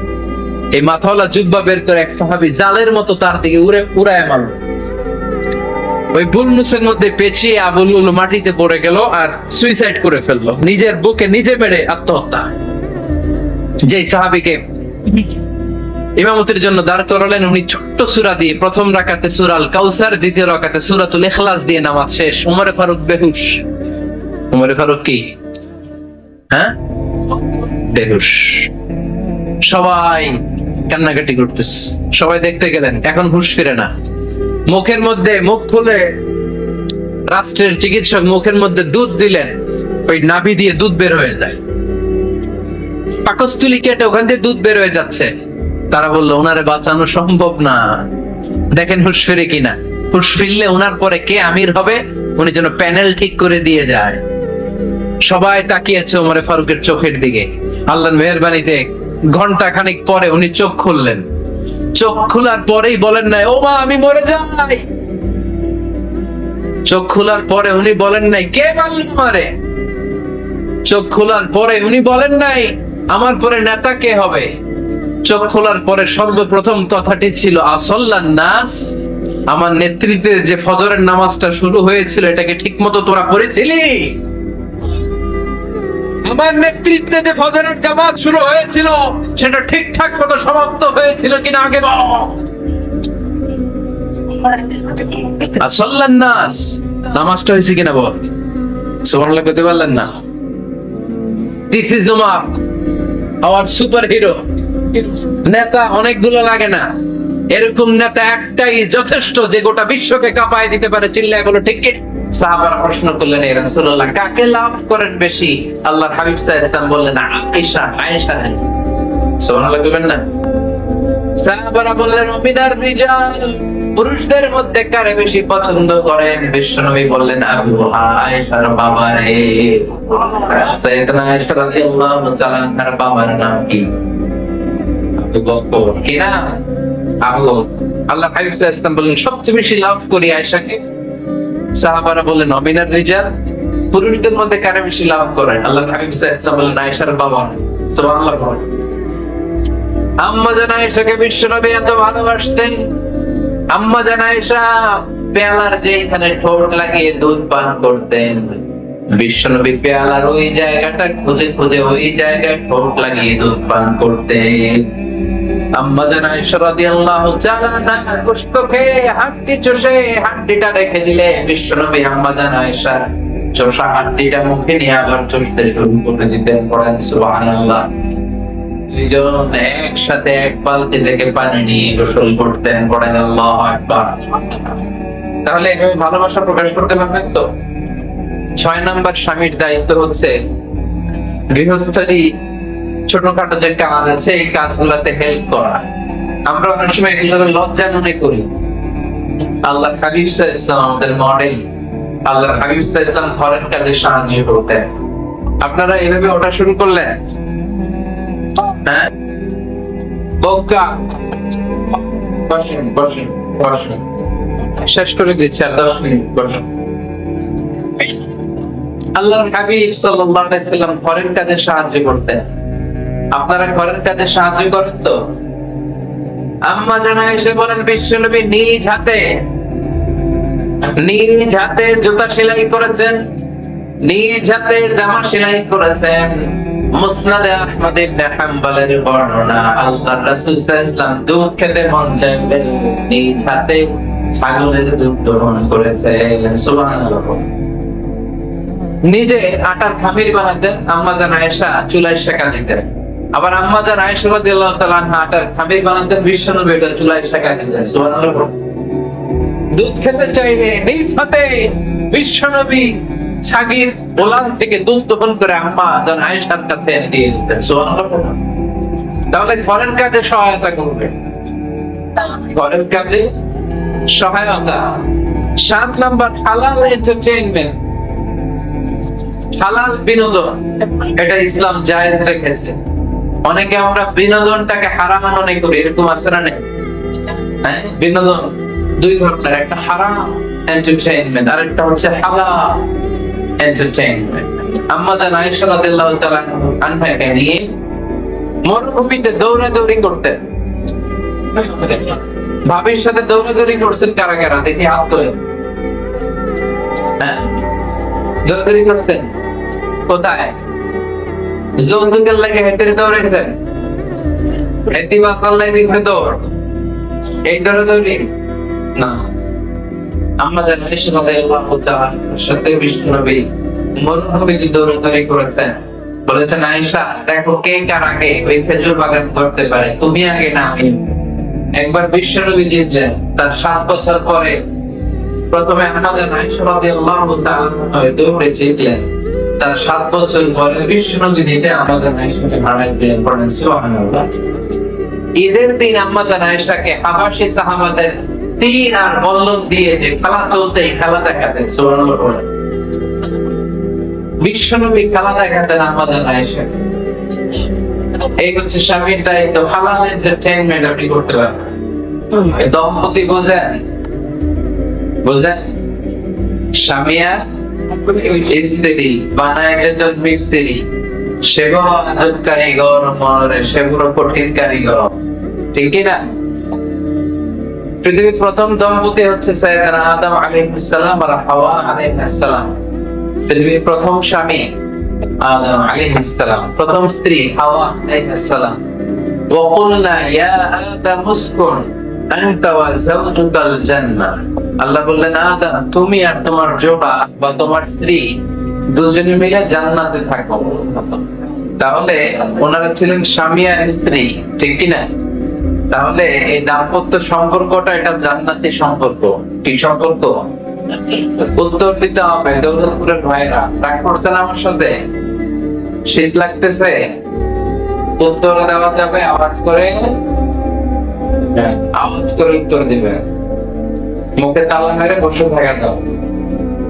এই মাথাওয়ালা জুব্বা বের করে এক সাহাবী জালের মতো তার দিকে উড়ায় মারল। ওই বুলনুসের মধ্যে পেঁচিয়ে আবুল মাটিতে পড়ে গেল আর সুইসাইড করে ফেললো, নিজের বুকে নিজে মেরে আত্মহত্যা। যে সাহাবীকে ইমামতির জন্য দাঁড় করালেন, উনি ছোট্ট সূরা দিয়ে প্রথম রাকাতে সূরা আল কাউসার, দ্বিতীয় রাকাতে সূরাতুল ইখলাস দিয়ে নামাজ শেষ। উমরে ফারুক বেহুশ। উমরে ফারুক কি বেহুশ। সবাই কান্নাকাটি করতেছে, সবাই দেখতে গেলেন, এখন হুঁশ ফিরে না। মুখের মধ্যে মুখ খুলে রাষ্ট্রের চিকিৎসক মুখের মধ্যে দুধ দিলেন, ওই নাভি দিয়ে দুধ বের হয়ে যায়, পাকস্থলী কেটে ওখান দিয়ে দুধ বের হয়ে যাচ্ছে। তারা বললো ওনারে বাঁচানো সম্ভব না, দেখেন হুঁশ ফিরে কিনা। হুঁশ ফিরলে ওনার পরে কে আমির হবে, উনি যেন প্যানেল ঠিক করে দিয়ে যায়। সবাই তাকিয়েছে ওমরে ফারুকের চোখের দিকে। আল্লাহর মেহেরবানিতে ঘন্টা খানিক পরে উনি চোখ খুললেন। চোখ খোলার পরেই বলেন নাই ও মা আমি মরে যাই। চোখ খোলার পরে উনি বলেন নাই কে মারল আমারে। চোখ খোলার পরে উনি বলেন নাই আমার পরে নেতা কে হবে। চোখ খোলার পরে সর্বপ্রথম কথাটি ছিল আসল্লান নাস, আমার নেতৃত্বে যে ফজরের নামাজটা শুরু হয়েছিল এটাকে ঠিক মতো তোরা পড়েছিলি। আমার নেতৃত্বে যে ফজরের জামাত শুরু হয়েছিল সেটা ঠিকঠাক মতো সমাপ্ত হয়েছিল কিনা আগে বল। আসল্লান নাস, নামাজটা হয়েছে কিনা বল। সুবহানাল্লাহ কইতে পারলেন না। This is Umar, hour super hero. নেতা অনেকগুলো লাগে না, এরকম নেতা একটাই যথেষ্ট যে গোটা বিশ্বকে কাঁপায় দিতে পারে। চিল্লায় বলো ঠিক কি। সাহাবারা প্রশ্ন করলেন এ রাসূলুল্লাহ কাকে লাভ করেন বেশি। আল্লাহর হাবিব সাল্লাল্লাহু আলাইহি ওয়াসাল্লাম বললেন আয়েশা। আয়েশা সুবহানাল্লাহ বলবেন না। সাহাবারা বললেন মিনার রিজাল, পুরুষদের মধ্যে কারে বেশি পছন্দ করেন। বিশ্বনবী বললেন আবু আয়েশার বাবা রে। সাইয়েদনা আয়েশা রাদিয়াল্লাহু তাআলা তার বাবার নাম কি? আবু বকর। কি না আবু। আল্লাহ হাবিব সাল্লাল্লাহু আলাইহি ওয়াসাল্লাম বললেন সবচেয়ে বেশি লাভ করি আয়েশাকে। সাহাবারা বললেন মিনার রিজাল, পুরুষদের মধ্যে কারে বেশি লাভ করেন। আল্লাহ হাবিব সাল্লাল্লাহু আলাইহি ওয়াসাল্লাম বললেন আয়েশার বাবা। সুবহানাল্লাহ। আম্মা জান আয়েশাকে বিশ্বনবী এত ভালোবাসতেন। আম্মা জান আয়েশা পেয়ালার যেখানে ঠোঁট লাগিয়ে দুধ পান করতেন, বিশ্বনবী পেয়ালার ওই জায়গাটা খুঁজে খুঁজে ওই জায়গায় ঠোঁট লাগিয়ে দুধ পান করতেন। আম্মা জান আয়েশা রাদিয়াল্লাহু তাআলা গোশত খেয়ে হাড্ডি চষে হাড্ডিটা রেখে দিলে বিশ্বনবী আম্মা জান আয়েশার চষা হাড্ডিটা মুখে নিয়ে আবার চষতে শুরু করে দিতেন। পড়েন সুবহানাল্লাহ। দুইজন একসাথে এক বালতি থেকে পানি নিয়ে গোসল করতেন। পড়েন আল্লাহু আকবার। তাহলে এভাবে ভালোবাসা প্রকাশ করতে পারবেন তো। 6 নাম্বার স্বামীর দায়িত্ব হচ্ছে গৃহস্থালী ছোটখাটো যে কাজ আছে এই কাজগুলোতে হেল্প করা। আমরা অনেক সময় এগুলো লজ্জা মনে করি। আল্লাহ হাবিব সাল্লাল্লাহু আলাইহি ওয়াসাল্লাম আমাদের মডেল। আল্লাহ হাবিব সাল্লাল্লাহু আলাইহি ওয়াসাল্লাম ঘরের কাজে সাহায্য করতেন। আপনারা এভাবে ওটা শুরু করলেন, হ্যাঁ বউকা বসেন বসেন বসেন, শেষ করে দিচ্ছি আর 10 মিনিট বসেন। আল্লাহর হাবিব সাল্লাল্লাহু আলাইহি ওয়াসাল্লাম ঘরের কাজে সাহায্য করতেন। আপনারা ঘরের কাজে সাহায্য করেন তো। আম্মা জান আয়েশা বলেন বিশ্বনবী নিজ হাতে জুতা সেলাই করেছেন, নিজ হাতে জামা সেলাই করেছেন। মুসনাদে আহমদ ইবনে হাম্বলের বর্ণনা, আল্লাহর রাসূল সাল্লাল্লাহু আলাইহি ওয়াসাল্লাম দুধ খেতে মন চাইলে নিজ হাতে ছাগলের দুধ দহন করেছেন। সুবহানাল্লাহ। নিজে আটার খামির বানাতেন, আম্মা জান আয়েশা চুলায় সেকা দিতেন। আবার আম্মা জান আয়েশা রাদিয়াল্লাহু তাআলা আনহা আটার খামির বানাতেন, বিশ্বনবী এটা চুলায় সেকা দিতেন। সুবহানাল্লাহ। দুধ খেতে চাইলে নিজ হাতে বিশ্বনবী ছাগির ওলান থেকে দুধ দহন করে আম্মা জান আয়েশার কাছে এনে দিয়ে দিতেন। সুবহানাল্লাহ। তাহলে ঘরের কাজে সহায়তা করবে, ঘরের কাজে সহায়তা। 7 নাম্বার হালাল এন্টারটেইনমেন্ট, হালাল বিনোদন। এটা ইসলাম জায়েজ রেখেছে। অনেকে আমরা বিনোদনটাকে হারাম মনে করি, এরকম আছে না? হ্যাঁ, বিনোদন 2 ধরনের, একটা হারাম এন্টারটেইনমেন্ট আর একটা হচ্ছে হালাল এন্টারটেইনমেন্ট। আম্মা জান আয়েশা রাদিয়াল্লাহু তাআলা আনহাকে নিয়ে মরুভূমিতে দৌড়াদৌড়ি করতেন। ভাবির সাথে দৌড়াদৌড়ি করছেন কারা কারা দেখি হাত তোলে। হ্যাঁ, দৌড়াদৌড়ি করছেন কোথায়? যৌতুকের লাগে হেঁটে দৌড়াইছেন, হেঁটে বাঁচার লাগে দৌড়, এই দৌড়াদৌড়ি না। আমাদের সাথে বিষ্ণু নবী মরুভূমিতে দৌড়াদৌড়ি করেছেন, বলেছেন আয়েশা দেখো কে কার আগে ওই খেজুর বাগান করতে পারে, তুমি আগে না আমি। একবার বিষ্ণু নবী জিতলেন, তার 7 বছর পরে প্রথমে আমাদের আয়েশা রাদিয়াল্লাহু তাআলা দৌড়ে জিতলেন, তার 7 বছর পরে বিষ্ণু নবী জিতে আমাদের আয়েশাকে হারাই দিলেন। পড়েন সুবহানাল্লাহ। ঈদের দিন আমাদের আয়েশাকে হাবাশী সাহাবাদের তীর আর বল্লম দিয়ে যে খেলা চলতে খেলা দেখাতেন, সুবহানাল্লাহ বলেন। বিশ্বনবী খেলা দেখাতেন আমাদের আয়েশা। এই হচ্ছে স্বামীর দায়িত্ব, হালাল এন্টারটেইনমেন্ট আপনি করতে পারেন। দম্পতি বোঝেন বোঝেন, স্বামী আর স্ত্রী বানায় একজন মিস্ত্রি, সেগুলো আজব কারিগর মনে, সেগুলো কঠিন কারিগর, ঠিক না? পৃথিবীর প্রথম দম্পতি হচ্ছে সাইয়েদনা আদম আলাইহিস সালাম আর হাওয়া আলাইহিস সালাম। পৃথিবীর প্রথম স্বামী আদম আলাইহিস সালাম, প্রথম স্ত্রী হাওয়া আলাইহিস সালাম। ওয়া কুলনা ইয়া আদম উসকুন আনতা ওয়া যাওজুকাল জান্নাহ। আল্লাহ বললেন আদম তুমি আর তোমার জোড়া বা তোমার স্ত্রী দুজনে মিলে জান্নাতে থাকো। তাহলে ওনারা ছিলেন স্বামী আর স্ত্রী, ঠিক কি না? তাহলে এই দাম্পত্য সম্পর্কটা এটা জান্নাতি সম্পর্ক। কি সম্পর্ক? উত্তর দিতে হবে। দৌলতপুরের ভাইরা রাগ করছেন আমার সাথে? শীত লাগতেছে? উত্তর দেওয়া যাবে আওয়াজ করে, আওয়াজ করে উত্তর দিবে, মুখে তালা মেরে বসে থাকা যাও।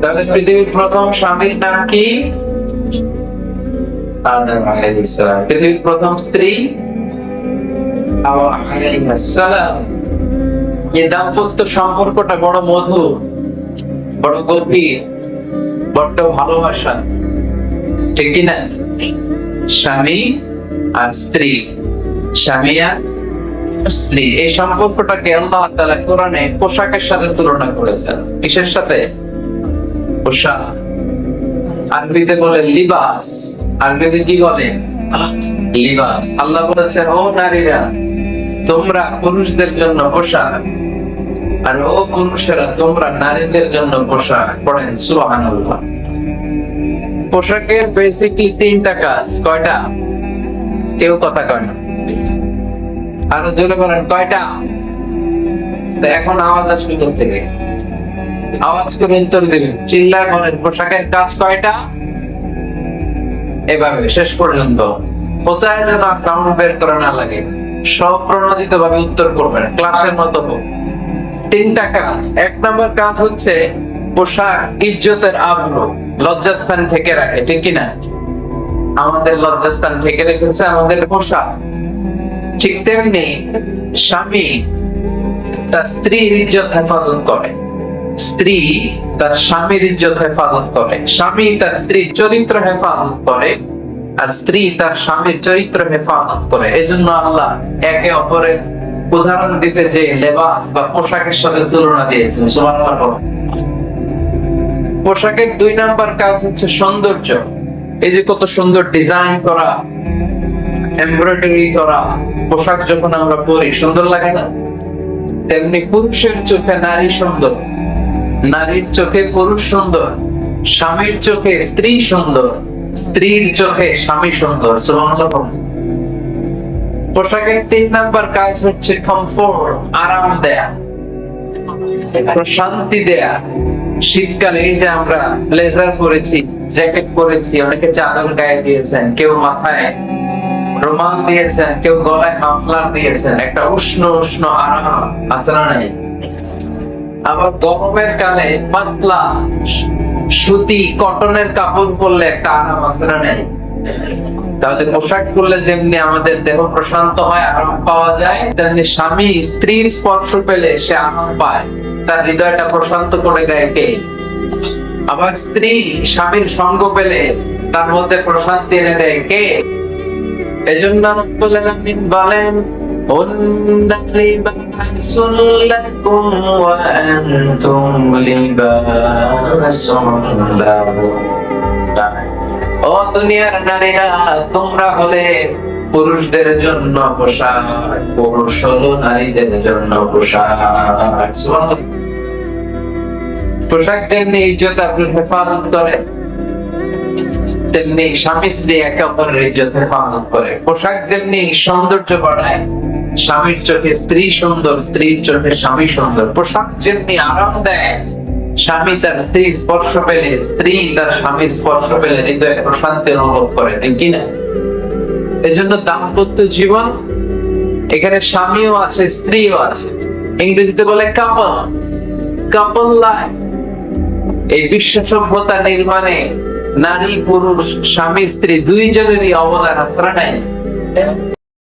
তাহলে পৃথিবীর প্রথম স্বামীর নাম কি? আদম আলাইহিস সালাম। পৃথিবীর প্রথম স্ত্রী হাওয়া আলাইহিস সালাম। এই দাম্পত্য সম্পর্কটা বড় মধুর, বড় গভীর, বড় ভালোবাসা, ঠিক কি না? স্বামী আর স্ত্রী, স্বামী আর স্ত্রী, এই সম্পর্কটাকে আল্লাহ তাআলা কোরআনে পোশাকের সাথে তুলনা করেছেন। কিসের সাথে? পোশাক। আরবিতে বলে লিবাস। আরবিতে কি বলে? লিবাস। আল্লাহ বলেছেন ও নারীরা তোমরা পুরুষদের জন্য পোশাক, আর ও পুরুষেরা তোমরা নারীদের জন্য পোশাক। পড়েন সুবহানাল্লাহ। পোশাকের বেসিকলি 3টা কাজ। কয়টা? কেউ কথা কয় না, আরো জোরে বলেন কয়টা? এখন আওয়াজ আসবে কোথা থেকে? আওয়াজ করে উত্তর দিবেন, চিল্লায় বলেন পোশাকের কাজ কয়টা? এভাবে শেষ পর্যন্ত পৌঁছায় যেন সাউন্ড বের করে না লাগে, স্বপ্রণোদিত ভাবে উত্তর করবেন, ক্লাসের মতো হোক। 3টা কাজ। 1 নম্বর কাজ হচ্ছে পোশাক ইজ্জতের আবরু, লজ্জাস্থান ঢেকে রাখে, ঠিক কিনা? আমাদের লজ্জাস্থান ঢেকে রেখেছে আমাদের পোশাক। ঠিক তেমনি স্বামী তার স্ত্রীর ইজ্জত হেফাজত করে, স্ত্রী তার স্বামীর ইজ্জত হেফাজত করে, স্বামী তার স্ত্রীর চরিত্র হেফাজত করে, আর স্ত্রী তার স্বামীর চরিত্র হেফাজত করে। এজন্য আল্লাহ একে অপরের উদাহরণ দিতে যে লেবাস বা পোশাকের সাথে তুলনা দিয়েছেন। সুবহানাল্লাহ। পোশাকের 2 নাম্বার কাজ হচ্ছে সৌন্দর্য। এই যে কত সুন্দর ডিজাইন করা, এমব্রয়ডারি করা পোশাক যখন আমরা পরি সুন্দর লাগে না? তেমনি পুরুষের চোখে নারী সুন্দর, নারীর চোখে পুরুষ সুন্দর, স্বামীর চোখে স্ত্রী সুন্দর, স্ত্রীর চোখে স্বামী সুন্দর। সুবহানাল্লাহ। পোশাকের 3 নাম্বার কাজ হচ্ছে কমফোর্ট, আরাম দেয়া, প্রশান্তি দেয়া। শীতকালে এই যে আমরা ব্লেজার পরেছি, জ্যাকেট পরেছি, অনেকে চাদর গায়ে দিয়েছেন, কেউ মাথায় রুমাল দিয়েছেন, কেউ গলায় মাফলার দিয়েছেন, একটা উষ্ণ উষ্ণ আরাম আছে না নাই? আবার গরমের কালে পাতলা সুতি কটনের কাপড় পরলে একটা আরাম আছে না নাই? তাহলে পোশাক পরলে যেমনি আমাদের দেহ প্রশান্ত হয়, আরাম পাওয়া যায়, তেমনি স্বামী স্ত্রীর স্পর্শ পেলে সে আরাম পায়, তার হৃদয়টা প্রশান্ত করে দেয় কে? আবার স্ত্রী স্বামীর সঙ্গ পেলে তার মধ্যে প্রশান্তি এনে দেয় কে? এজন্য রব্বুল আলামিন বলেন هن لباس لكم وأنتم لباس لهم ও দুনিয়ার নারীরা তোমরা হলে পুরুষদের জন্য পোশাক, পুরুষ হলো নারীদের জন্য পোশাক। পোশাক যেমনি ইজ্জত আপনার হেফাজত করে, তেমনি স্বামী স্ত্রী একে অপরের ইজ্জত হেফাজত করে। পোশাক যেমনি সৌন্দর্য বাড়ায়, স্বামীর চোখে স্ত্রী সুন্দর, স্ত্রীর চোখে স্বামী সুন্দর। পোশাক যেমনি আরাম দেয়, স্বামী তার স্ত্রী স্পর্শ পেলে, স্ত্রী তার স্বামীর স্পর্শ পেলে হৃদয়ে প্রশান্তি অনুভব করে, ঠিক কিনা? এজন্য দাম্পত্য জীবন, এখানে স্বামীও আছে স্ত্রীও আছে, ইংরেজিতে বলে কাপল, কাপল লাইফ। এই বিশ্ব সভ্যতা নির্মাণে নারী পুরুষ স্বামী স্ত্রী দুইজনেরই অবদান আছে না নাই?